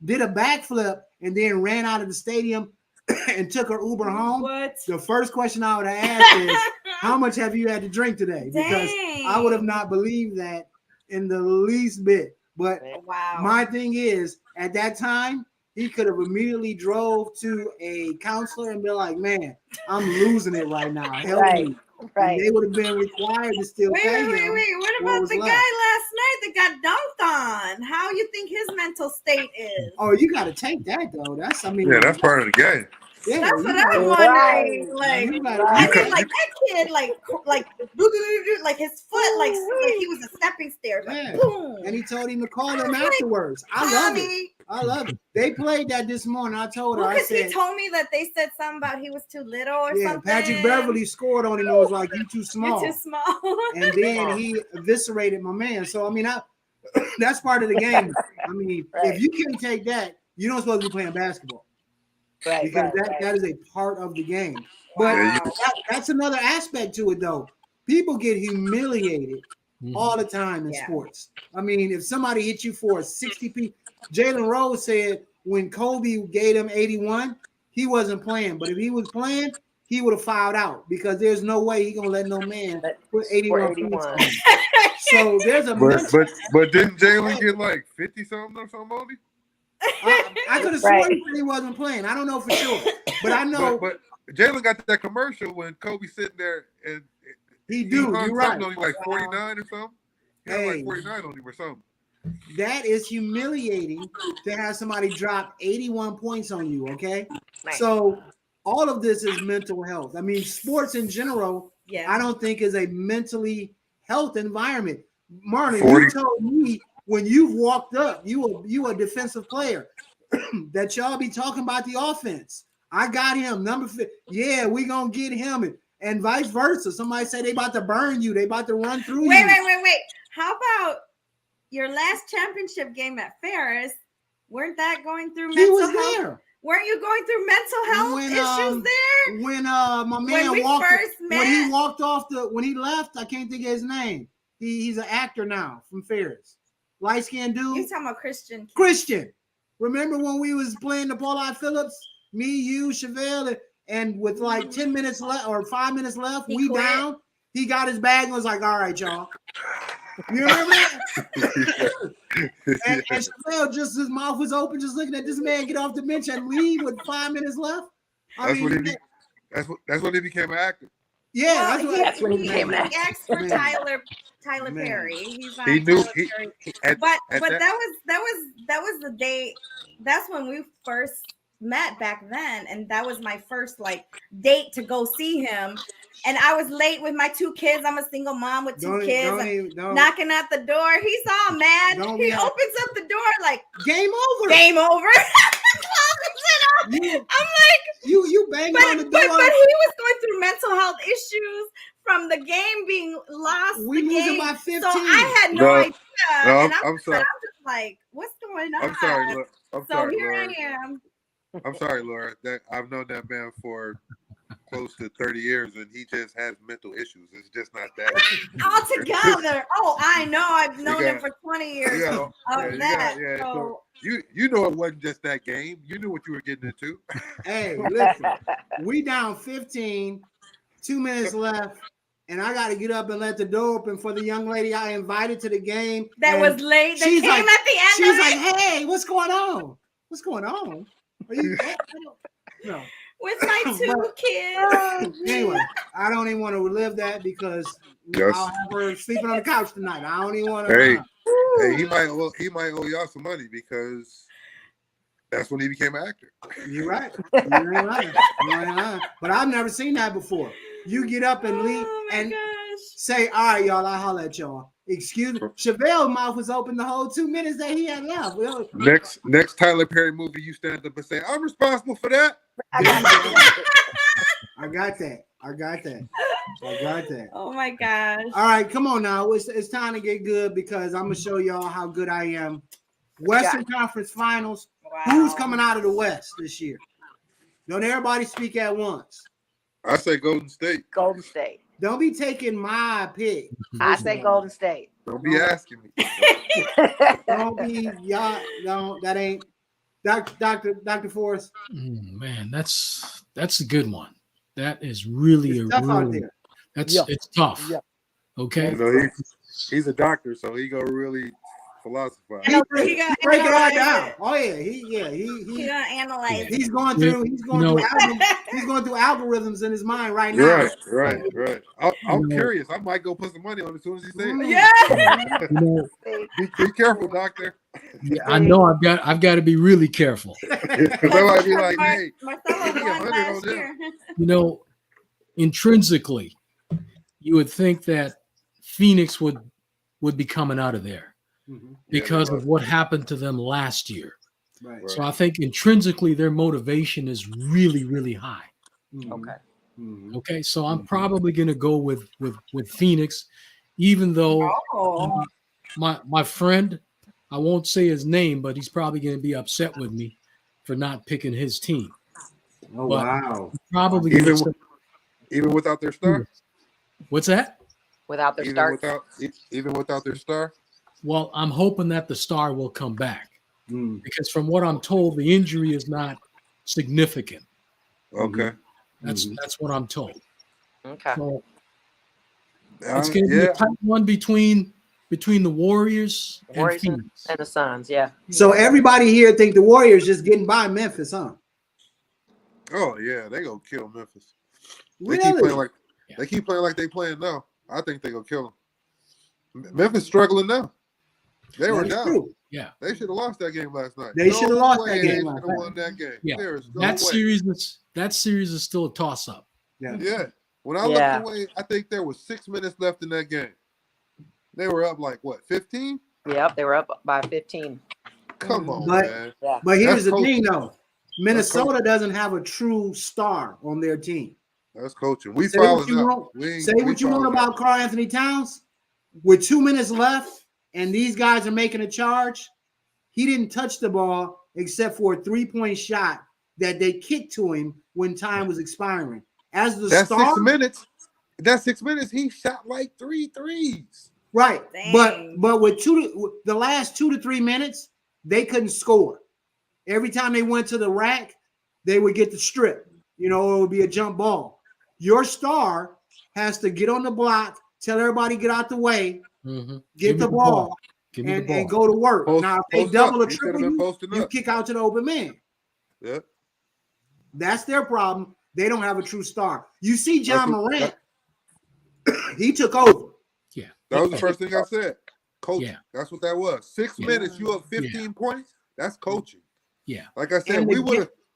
Did a backflip and then ran out of the stadium and took her Uber home. What? The first question I would have asked is, how much have you had to drink today? Because I would have not believed that in the least bit. But my thing is, at that time, he could have immediately drove to a counselor and been like, man, I'm losing it right now. Help me. And they would have been required to still pay him. Wait. What about the guy last night that got dunked on? How you think his mental state is? Oh, you got to take that, though. That's part of the game. Yeah, That's you what gotta- I'm Right. wondering. Like, you gotta- I you mean, gotta- like that kid, like his foot, like he was a stepping stairs, like Yeah. boom. And he told him to call him was like, afterwards. I love it. Honey. I love it. They played that this morning. I told her, Well, I because he said, told me that they said something about he was too little or yeah, something. Patrick Beverly scored on him and was like, you too small. You're too small. And then he eviscerated my man. So I mean, that's part of the game. I mean, if you can't take that, you don't supposed to be playing basketball. Right, Because right. that is a part of the game. But Wow. that's another aspect to it, though. People get humiliated all the time in sports. I mean, if somebody hit you for a 60 piece, Jalen Rose said when Kobe gave him 81, he wasn't playing. But if he was playing, he would have fouled out because there's no way he's gonna let no man put 81 points on him. So there's a but didn't Jalen get like 50 something or something on him? I could have sworn he wasn't playing. I don't know for sure, but I know. But Jalen got that commercial when Kobe sitting there and you're right. On him like 49 or something. He had like 49 on him or something. That is humiliating to have somebody drop 81 points on you. Okay, so all of this is mental health. I mean, sports in general, I don't think is a mentally health environment. Marlon, you told me when you've walked up, you a defensive player, that y'all be talking about the offense. I got him, number 5. Yeah, we gonna get him, and vice versa. Somebody say they about to burn you, they about to run through you. Wait. How about your last championship game at Ferris? Weren't that going through mental health? There. Weren't you going through mental health issues there? When my man when he left, I can't think of his name. He's an actor now from Ferris. Light-skinned dude. You talking about Christian. Remember when we was playing the Paulite Phillips? Me, you, Chevelle, and with like 10 minutes left or 5 minutes left, we quit. Down. He got his bag and was like, all right, y'all. You remember that? and Chevelle, just his mouth was open, just looking at this man get off the bench and leave with 5 minutes left. That's when he became an actor. Yeah, that's when he became an actor. He asked for Tyler Perry. He's on he knew Tyler Perry. But that was the day. That's when we first met back then, and that was my first like date to go see him. And I was late with my 2 kids. I'm a single mom with 2 kids. Knocking at the door. He's all mad. He opens up the door like game over. Game over. I'm like, you banging on the door. But he was going through mental health issues from the game being lost. We losing by 15. So I had no idea. I'm sorry. I'm just like, what's going on? I'm sorry, Laura. Here I am. I'm sorry, Laura. That I've known that man for close to 30 years, and he just has mental issues. It's just not that. Altogether. Oh, I know. I've known him for 20 years. So you know it wasn't just that game. You knew what you were getting into. Hey, listen. We down 15, 2 minutes left, and I got to get up and let the door open for the young lady I invited to the game. That was late. That came at the end. She's like, hey, what's going on? What's going on? Are you no. With my 2 kids. Anyway, I don't even want to relive that because I'll have her sleeping on the couch tonight. I don't even want to. Hey, he might owe y'all some money because that's when he became an actor. You're right. You ain't lying. But I've never seen that before. You get up and leave say, all right, y'all, I'll holler at y'all. Excuse me. Chevelle's mouth was open the whole 2 minutes that he had left. Next Tyler Perry movie, you stand up and say, I'm responsible for that. I got that. Oh my gosh. All right, come on now. It's time to get good because I'm gonna show y'all how good I am. Western Conference Finals. Wow. Who's coming out of the West this year? Don't everybody speak at once. I say Golden State. Golden State. Don't be taking my pick. I say Golden State. Don't be asking me. Don't be y'all. No, that ain't Dr. Forrest. Man, that's a good one. That is really it's tough out there. It's tough. Yeah. Okay. You know, he's a doctor, so he gonna really philosophize. He break it right down. Oh yeah, He gonna analyze. he's going Yeah, through he's going through algorithms in his mind right now. Right. I'm You know, curious. I might go put some money on it as soon as he says it. Yeah. you know, Be careful, doctor. yeah, I know I've got to be really careful. Because they might be like, hey, Marcelo give me won 100 on last them. year. You know, intrinsically, you would think that Phoenix would be coming out of there because of what happened to them last year. Right. So I think intrinsically their motivation is really, really high. Okay. Okay, so I'm probably going to go with Phoenix, even though Oh. my friend, I won't say his name, but he's probably going to be upset with me for not picking his team. Oh But wow. Probably Even gonna even without their star. What's that? Without their start. Even without their star. Well, I'm hoping that the star will come back because from what I'm told, the injury is not significant. Okay. That's what I'm told. Okay. So it's going to be a tight one between the Warriors and Phoenix. And the Suns, yeah. So everybody here think the Warriors just getting by Memphis, huh? Oh yeah, they gonna kill Memphis. Really? They keep playing like they playing now. I think they gonna kill them. Memphis struggling now. They were down. True. Yeah, they should have lost that game last night. They should have lost that game. They should have won that game. Yeah, There is no that way. series is still a toss up. Yeah. When I looked away, I think there was 6 minutes left in that game. They were up like what, 15? Yep, they were up by 15. Come on, But man. but here's That's the thing coaching. though. Minnesota doesn't have a true star on their team. That's coaching. We Say what fouled you out. want, say what you want about Karl Anthony Towns. With 2 minutes left and these guys are making a charge, he didn't touch the ball except for a 3-point shot that they kicked to him when time was expiring. As the That's star, 6 minutes. That's 6 minutes. He shot like 3 threes. right? Dang. But with the last 2 to 3 minutes, they couldn't score. Every time they went to the rack, they would get the strip. You know, it would be a jump ball. Your star has to get on the block, tell everybody get out the way, get the ball, and go to work. Now, if they double or triple you kick out to the open man. Yeah. That's their problem. They don't have a true star. You see John Morant, he took over. Yeah. That was the first thing I said. Coaching. Yeah. That's what that was. 6 minutes, you up 15 points. That's coaching. Yeah. Like I said,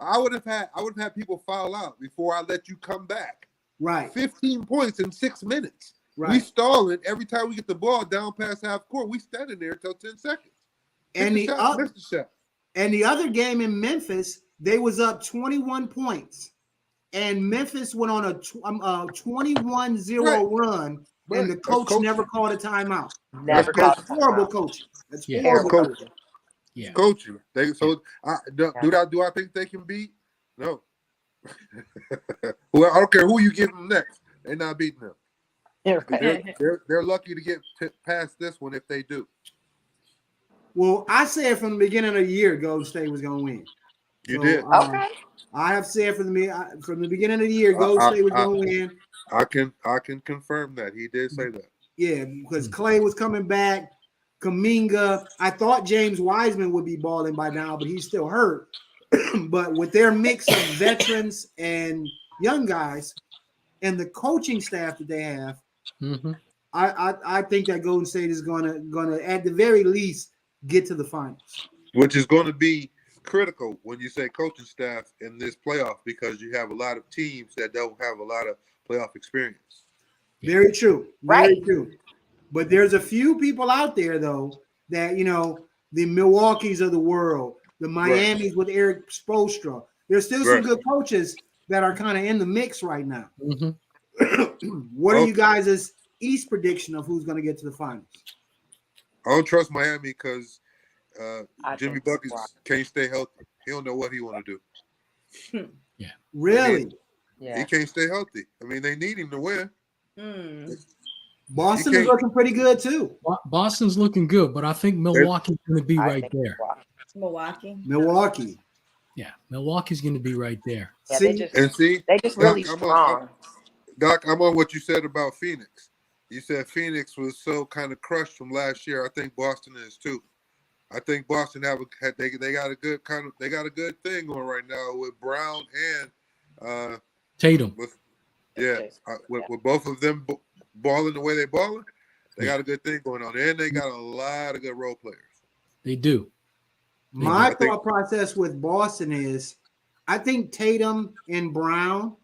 I would have had people foul out before I let you come back. Right. 15 points in 6 minutes. Right. We stalling every time we get the ball down past half court. We standing there until 10 seconds. And the other game in Memphis, they was up 21 points. And Memphis went on a 21-0 run, and the coach never called a timeout. Never called a timeout. Horrible coaching. That's Yeah. horrible coaching. Yeah. Coaching. Do I think they can beat? No. Well, I don't care who you give them next. They're not beating them. They're lucky to get past this one if they do. Well, I said from the beginning of the year, Golden State was going to win. You did. Okay. I have said from the beginning of the year, Golden State was going to win. I can confirm that. He did say that. Yeah, because Clay was coming back. Kuminga. I thought James Wiseman would be balling by now, but he's still hurt. But with their mix of veterans and young guys and the coaching staff that they have, I think that Golden State is gonna at the very least get to the finals. Which is going to be critical when you say coaching staff in this playoff because you have a lot of teams that don't have a lot of playoff experience. Very true. Very Right. true. But there's a few people out there though that the Milwaukees of the world, the Miamis with Eric Spoelstra. There's still some good coaches that are kind of in the mix right now. What are you guys' East prediction of who's going to get to the finals? I don't trust Miami because Jimmy Buckets can't stay healthy. He don't know what he want to do. Yeah. Really? Yeah. He can't stay healthy. I mean, they need him to win. Boston is looking pretty good too. Boston's looking good, but I think Milwaukee's going to be right there. Milwaukee. Yeah, Milwaukee's going to be right there. Yeah, they just really strong. Doc, I'm on what you said about Phoenix. You said Phoenix was so kind of crushed from last year. I think Boston is too. I think Boston they got a good thing going right now with Brown and Tatum. With both of them balling the way they balling, they got a good thing going on, and they got a lot of good role players. They do. My thought process with Boston is, I think Tatum and Brown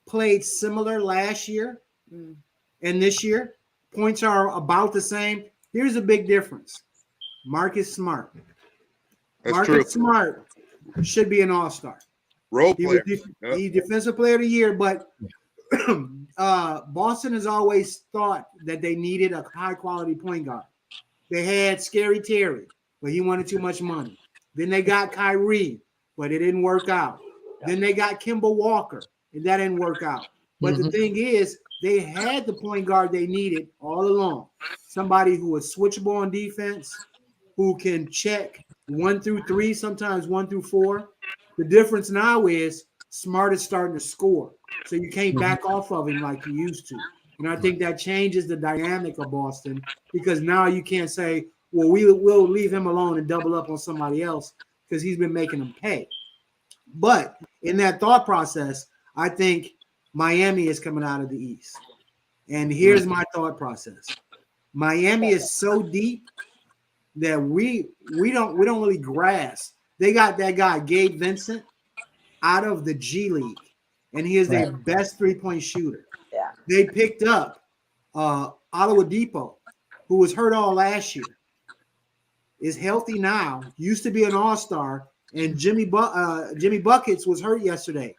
played similar last year and this year. Points are about the same. Here's a big difference. Marcus Smart. Smart should be an all-star. Role player. He's defensive player of the year, but Boston has always thought that they needed a high-quality point guard. They had Scary Terry, but he wanted too much money. Then they got Kyrie, but it didn't work out. Then they got Kemba Walker, and that didn't work out. But the thing is, they had the point guard they needed all along. Somebody who was switchable on defense, who can check 1 through 3, sometimes 1 through 4. The difference now is Smart is starting to score, so you can't back off of him like you used to. And I think that changes the dynamic of Boston, because now you can't say, well, we'll leave him alone and double up on somebody else because he's been making them pay. But in that thought process, I think Miami is coming out of the East. And here's my thought process. Miami is so deep that we don't really grasp. They got that guy, Gabe Vincent, out of the G League, and he is their best three-point shooter. Yeah. They picked up Oladipo, who was hurt all last year, is healthy now, used to be an all-star, and Jimmy Buckets was hurt yesterday.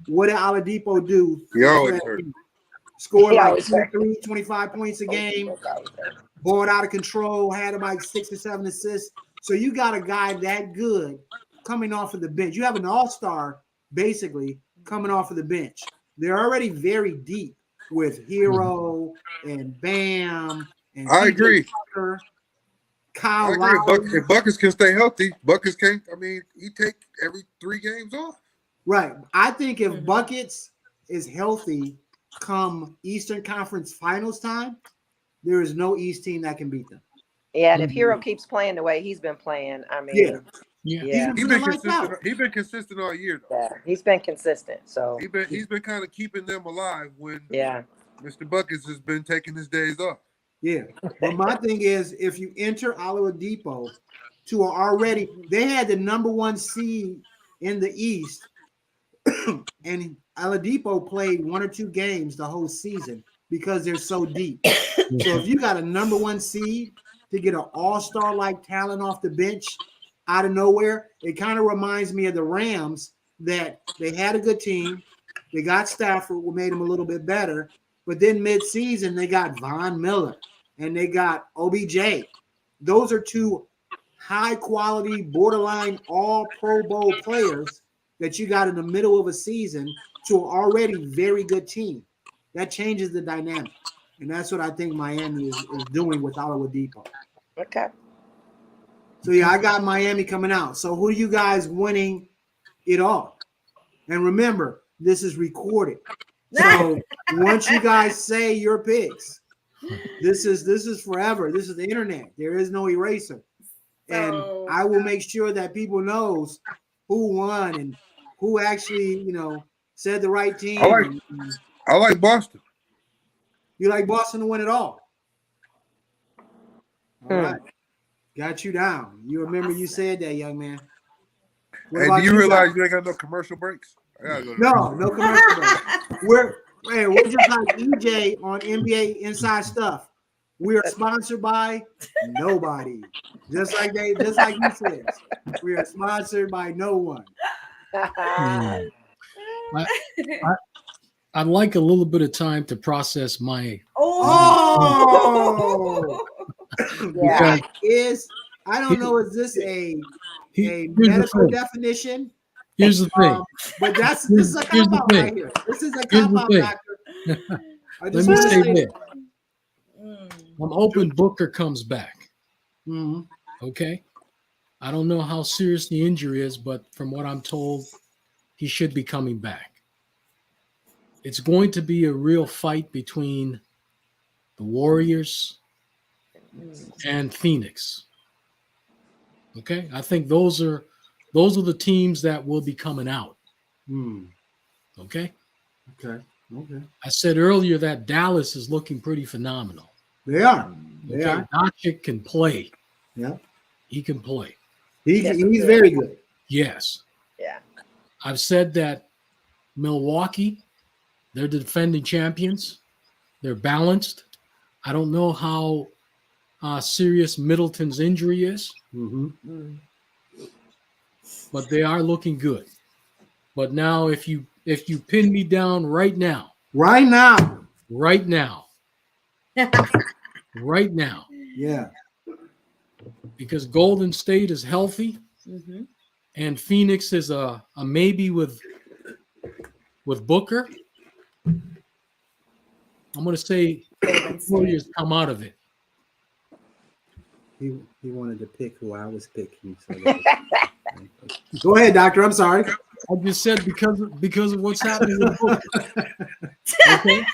What did Oladipo do? He always hurt. Scored like 23, 25 points a game, balled out of control, had like 6 or 7 assists. So you got a guy that good coming off of the bench. You have an all-star basically coming off of the bench. They're already very deep with Hero and Bam and I agree. Tucker, Kyle I agree. Lowry. If Buckets can stay healthy, Buckets can't. I mean, he take every 3 games off. Right. I think if Buckets is healthy come Eastern Conference Finals time, there is no East team that can beat them. Yeah, and if Hero keeps playing the way he's been playing, I mean, yeah. He's been consistent. He's been consistent all year, though. Yeah, he's been consistent. So he's been kind of keeping them alive when Mr. Buckets has been taking his days off. Yeah, but my thing is, if you enter Oladipo to already, they had the number 1 seed in the East, and Oladipo played 1 or 2 games the whole season because they're so deep. So if you got a number 1 seed to get an all-star like talent off the bench out of nowhere, it kind of reminds me of the Rams, that they had a good team. They got Stafford, who made them a little bit better, but then mid-season they got Von Miller and they got OBJ. Those are 2 high-quality, borderline all-Pro Bowl players that you got in the middle of a season to an already very good team. That changes the dynamic. And that's what I think Miami is doing with Oladipo. okay. So, yeah, I got Miami coming out. So who are you guys winning it all? And remember, this is recorded. So once you guys say your picks, this is forever. This is the internet. There is no eraser. And I will make sure that people knows who won and who actually, said the right team. I like Boston. You like Boston to win it all? All right. Got you down. You remember you said that, young man. Hey, do you realize you ain't got no commercial breaks? No commercial breaks. We're just like EJ on NBA Inside Stuff. We are sponsored by nobody. Just like you said. We are sponsored by no one. I'd like a little bit of time to process my. Yeah. I don't know. Is this a medical definition? Here's the thing. But this is a cop out right here. This is a cop out, doctor. Let me say this. I'm hoping Booker comes back. Mm-hmm. Okay. I don't know how serious the injury is, but from what I'm told, he should be coming back. It's going to be a real fight between the Warriors and Phoenix. Okay, I think those are the teams that will be coming out. Okay. Okay. I said earlier that Dallas is looking pretty phenomenal. They are. They are. Doncic can play. Yeah. He can play. He's very good. Yes. Yeah. I've said that Milwaukee, they're the defending champions. They're balanced. I don't know how serious Middleton's injury is, but they are looking good. But now, if you pin me down right now, yeah, because Golden State is healthy, and Phoenix is a maybe with Booker. I'm going to say Warriors come out of it. He wanted to pick who I was picking. So go ahead, doctor. I'm sorry. I just said because of what's happening with Booker. Okay?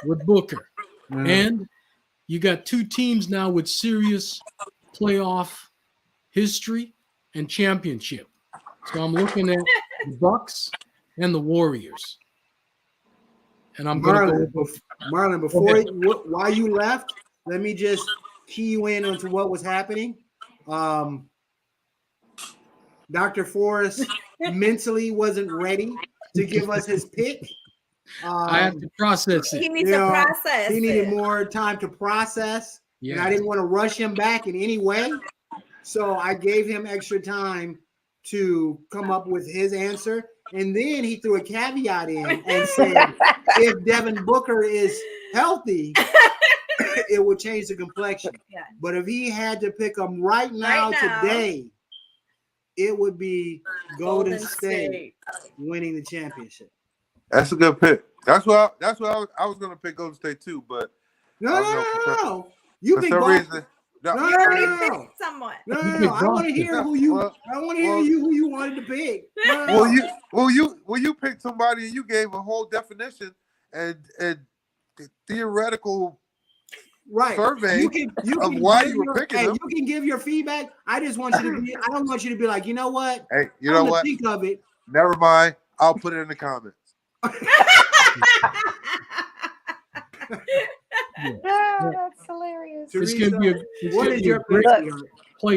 With Booker. And you got two teams now with serious playoff history and championship. So I'm looking at the Bucks and the Warriors. And I'm going to go. Marlon, while you left, let me just key you in onto what was happening. Dr. Forrest mentally wasn't ready to give us his pick. I have to process it. He needs to process. He needed more time to process, and I didn't want to rush him back in any way. So I gave him extra time to come up with his answer. And then he threw a caveat in and said, if Devin Booker is healthy, it would change the complexion. Yeah. But if he had to pick them right now, today, it would be Golden State winning the championship. That's a good pick. That's what I was going to pick Golden State too, but no. You pick reason. No. Someone. No. I want to hear who you. I want to hear who you wanted to pick. Well, you picked somebody and you gave a whole definition and theoretical survey of why you were picking them. You can give your feedback. I just want you to be. I don't want you to be like, you know what? Hey, you know what? Think of it. Never mind. I'll put it in the comments. That's hilarious. Teresa, what is your playoff?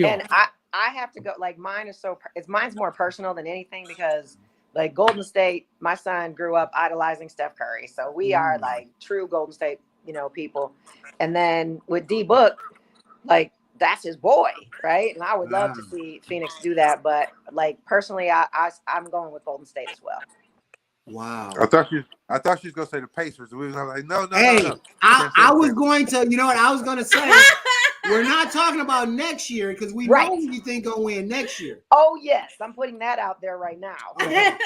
And I have to go. Like mine is mine's more personal than anything because like Golden State, my son grew up idolizing Steph Curry, so we are like true Golden State, people. And then with D Book, like that's his boy, right? And I would love to see Phoenix do that, but like personally, I'm going with Golden State as well. Wow. I thought she was gonna say the Pacers. We was like, no. I was going to, you know what I was gonna say? We're not talking about next year because we know who you think gonna win next year. Oh yes, I'm putting that out there right now. Yes.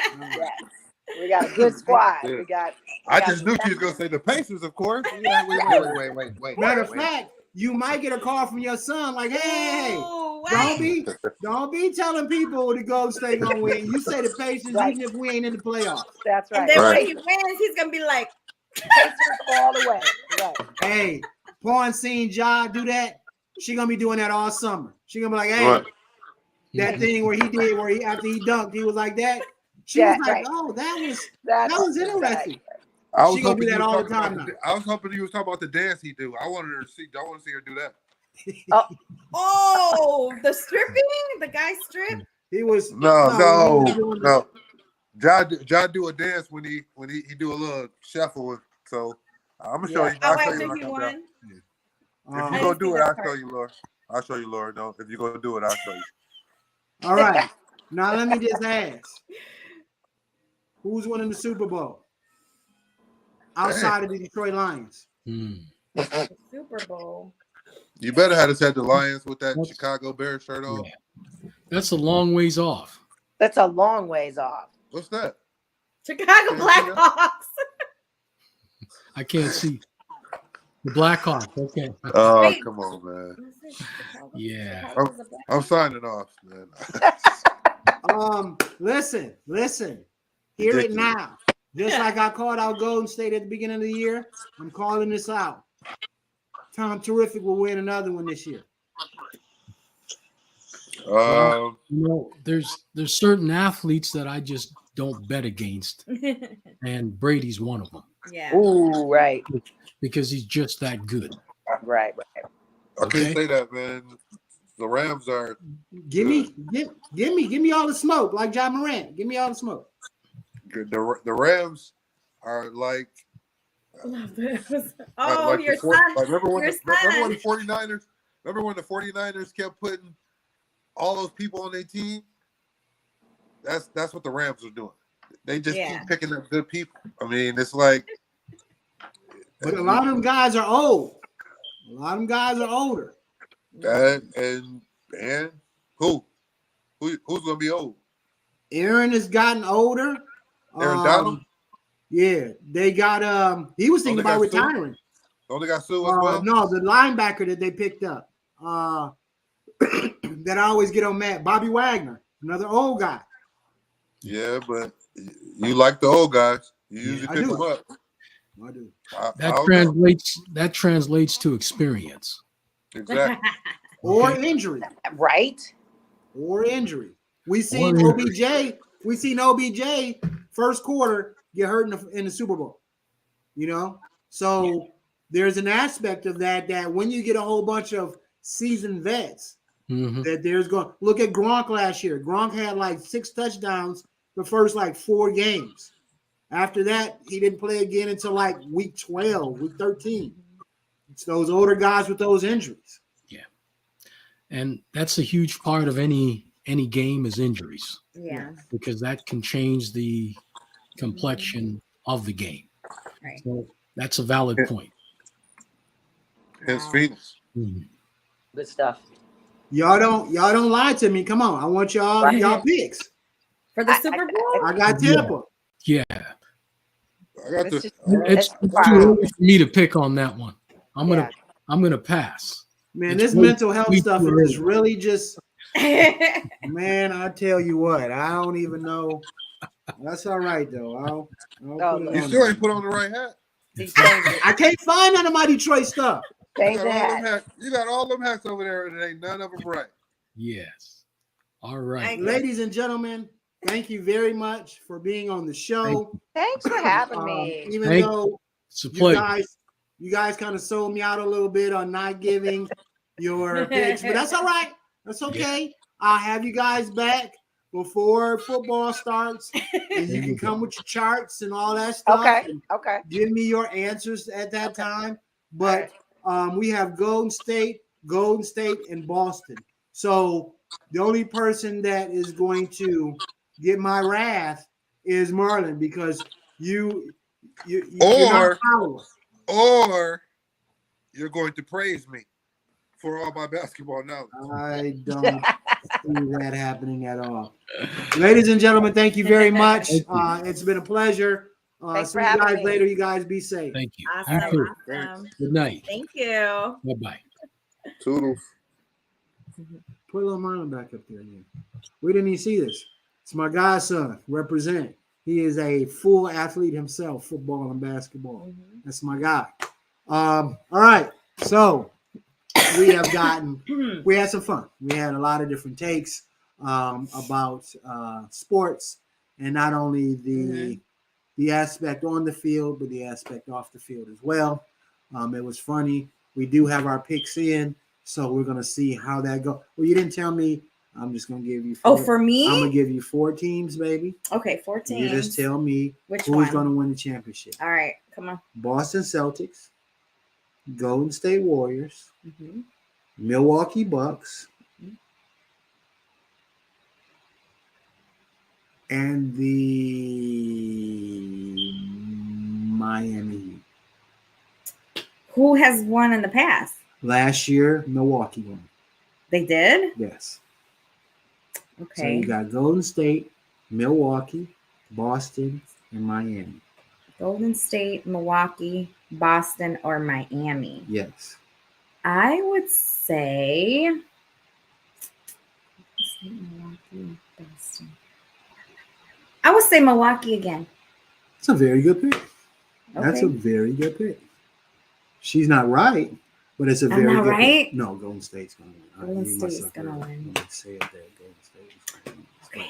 We got a good squad. Yeah. I just knew she was gonna say the Pacers, of course. Wait. Matter of fact, you might get a call from your son like, hey, don't be telling people the Golden State gonna win. You say the Pacers even if we ain't in the playoffs. That's right. And then when he wins, he's gonna be like Pacers all the way. Right. Hey, Pawn seen Ja do that. She gonna be doing that all summer. She gonna be like, hey, that thing where he after he dunked, he was like that. She was like, oh, that was interesting. She gonna do that all the time now. I was hoping you was talking about the dance he do. I want to see her do that. Oh, the stripping? The guy strip? He was no. Ja do a dance when he do a little shuffle. So I'm gonna show you. I'll show you. If you gonna do it, I'll show you, Laura. I'll show you, Laura. No, if you're gonna do it, I'll show you. All right. Now let me just ask. Who's winning the Super Bowl? Outside of the Detroit Lions. Super Bowl. You better have had the Lions with that Chicago Bears shirt on. Yeah. That's a long ways off. That's a long ways off. What's that? Chicago Blackhawks. I can't see. The Blackhawks. Okay. Oh, come on, man. Yeah. I'm signing off, man. Listen. Hear it now. Just like I called out Golden State at the beginning of the year, I'm calling this out. Tom Terrific will win another one this year. There's certain athletes that I just don't bet against, and Brady's one of them. Yeah. Ooh, right. Because he's just that good. Right. I can't say that, man. The Rams are. Give me all the smoke, like John Morant. Give me all the smoke. The Rams are like. Love this. Like your the, son. like remember when Your the son. 49ers? Remember when the 49ers kept putting all those people on their team? That's what the Rams are doing. They just keep picking up good people. I mean, it's like. But a lot of them guys are old. A lot of them guys are older. And who's gonna be old? Aaron has gotten older. Aaron Donald? Yeah, they got he was thinking about retiring. Don't they got Sue as well? No, the linebacker that they picked up. That I always get on Matt, Bobby Wagner, another old guy. Yeah, but you like the old guys. You usually pick them up. I do. That translates to experience. Exactly. Or injury. Right. Or injury. We seen OBJ. We seen OBJ first quarter get hurt in the Super Bowl. So there's an aspect of that when you get a whole bunch of seasoned vets, that there's going. Look at Gronk last year. Gronk had like 6 touchdowns the first 4 games. After that, he didn't play again until week 12, week 13. It's those older guys with those injuries. Yeah, and that's a huge part of any game is injuries. Yeah, because that can change the complexion of the game. Right. So that's a valid point. Hence Phoenix. Good stuff. Y'all don't lie to me. Come on, I want y'all picks for the Super Bowl. I got Tampa. Yeah. It's too early for me to pick on that one. I'm gonna pass. Man, this mental health stuff is really just. Man, I tell you what, I don't even know. That's all right though. You still ain't put on the right hat. I can't find none of my Detroit stuff. You got all them hats over there, and ain't none of them right. Yes. All right, ladies and gentlemen. Thank you very much for being on the show. Thanks for having me. Even though you guys kind of sold me out a little bit on not giving your picks, but that's all right. That's okay. Yeah. I'll have you guys back before football starts, and you can come with your charts and all that stuff. Okay. Give me your answers at that time. But we have Golden State, and Boston. So the only person that is going to get my wrath is Marlon, because you're not or you're going to praise me for all my basketball knowledge. I don't see that happening at all. Ladies and gentlemen, thank you very much. It's been a pleasure. Thanks See for you having guys me. later. You guys be safe. Thank you. Awesome. Good night. Thank you. Bye-bye. Toodles. Put a little Marlon back up there again. We didn't even see this. It's my godson. Represent. He is a full athlete himself, football and basketball. That's my guy. All right. So we had some fun. We had a lot of different takes about sports, and not only the aspect on the field, but the aspect off the field as well. It was funny. We do have our picks in, so we're gonna see how that goes. Well, you didn't tell me. I'm just gonna give you. For me, I'm gonna give you 4 teams, baby. Okay, 4 teams. You just tell me who's gonna win the championship. All right, come on. Boston Celtics, Golden State Warriors, Milwaukee Bucks, and the Miami Heat. Who has won in the past? Last year, Milwaukee won. They did? Yes. Okay. So you got Golden State, Milwaukee, Boston, and Miami. Golden State, Milwaukee, Boston, or Miami? Yes. I would say Milwaukee, Boston. I would say Milwaukee again. That's a very good pick. Okay. That's a very good pick. She's not right, but it's a Am very I good right? No, Golden State's gonna win. Golden State's gonna win. Say it there, Golden State.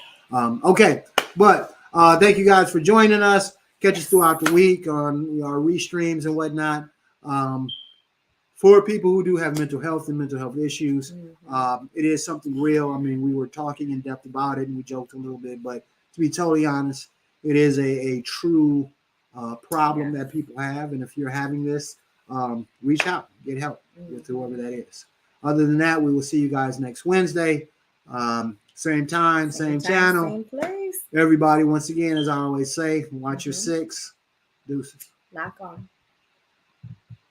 Okay, but thank you guys for joining us. Catch us throughout the week on our restreams and whatnot. For people who do have mental health and mental health issues, it is something real. I mean, we were talking in depth about it and we joked a little bit, but to be totally honest, it is a true problem that people have. And if you're having this, reach out, get help with whoever that is. Other than that, we will see you guys next Wednesday. Same time, same channel. Same place. Everybody, once again, as I always say, watch your six. Deuces. Lock on.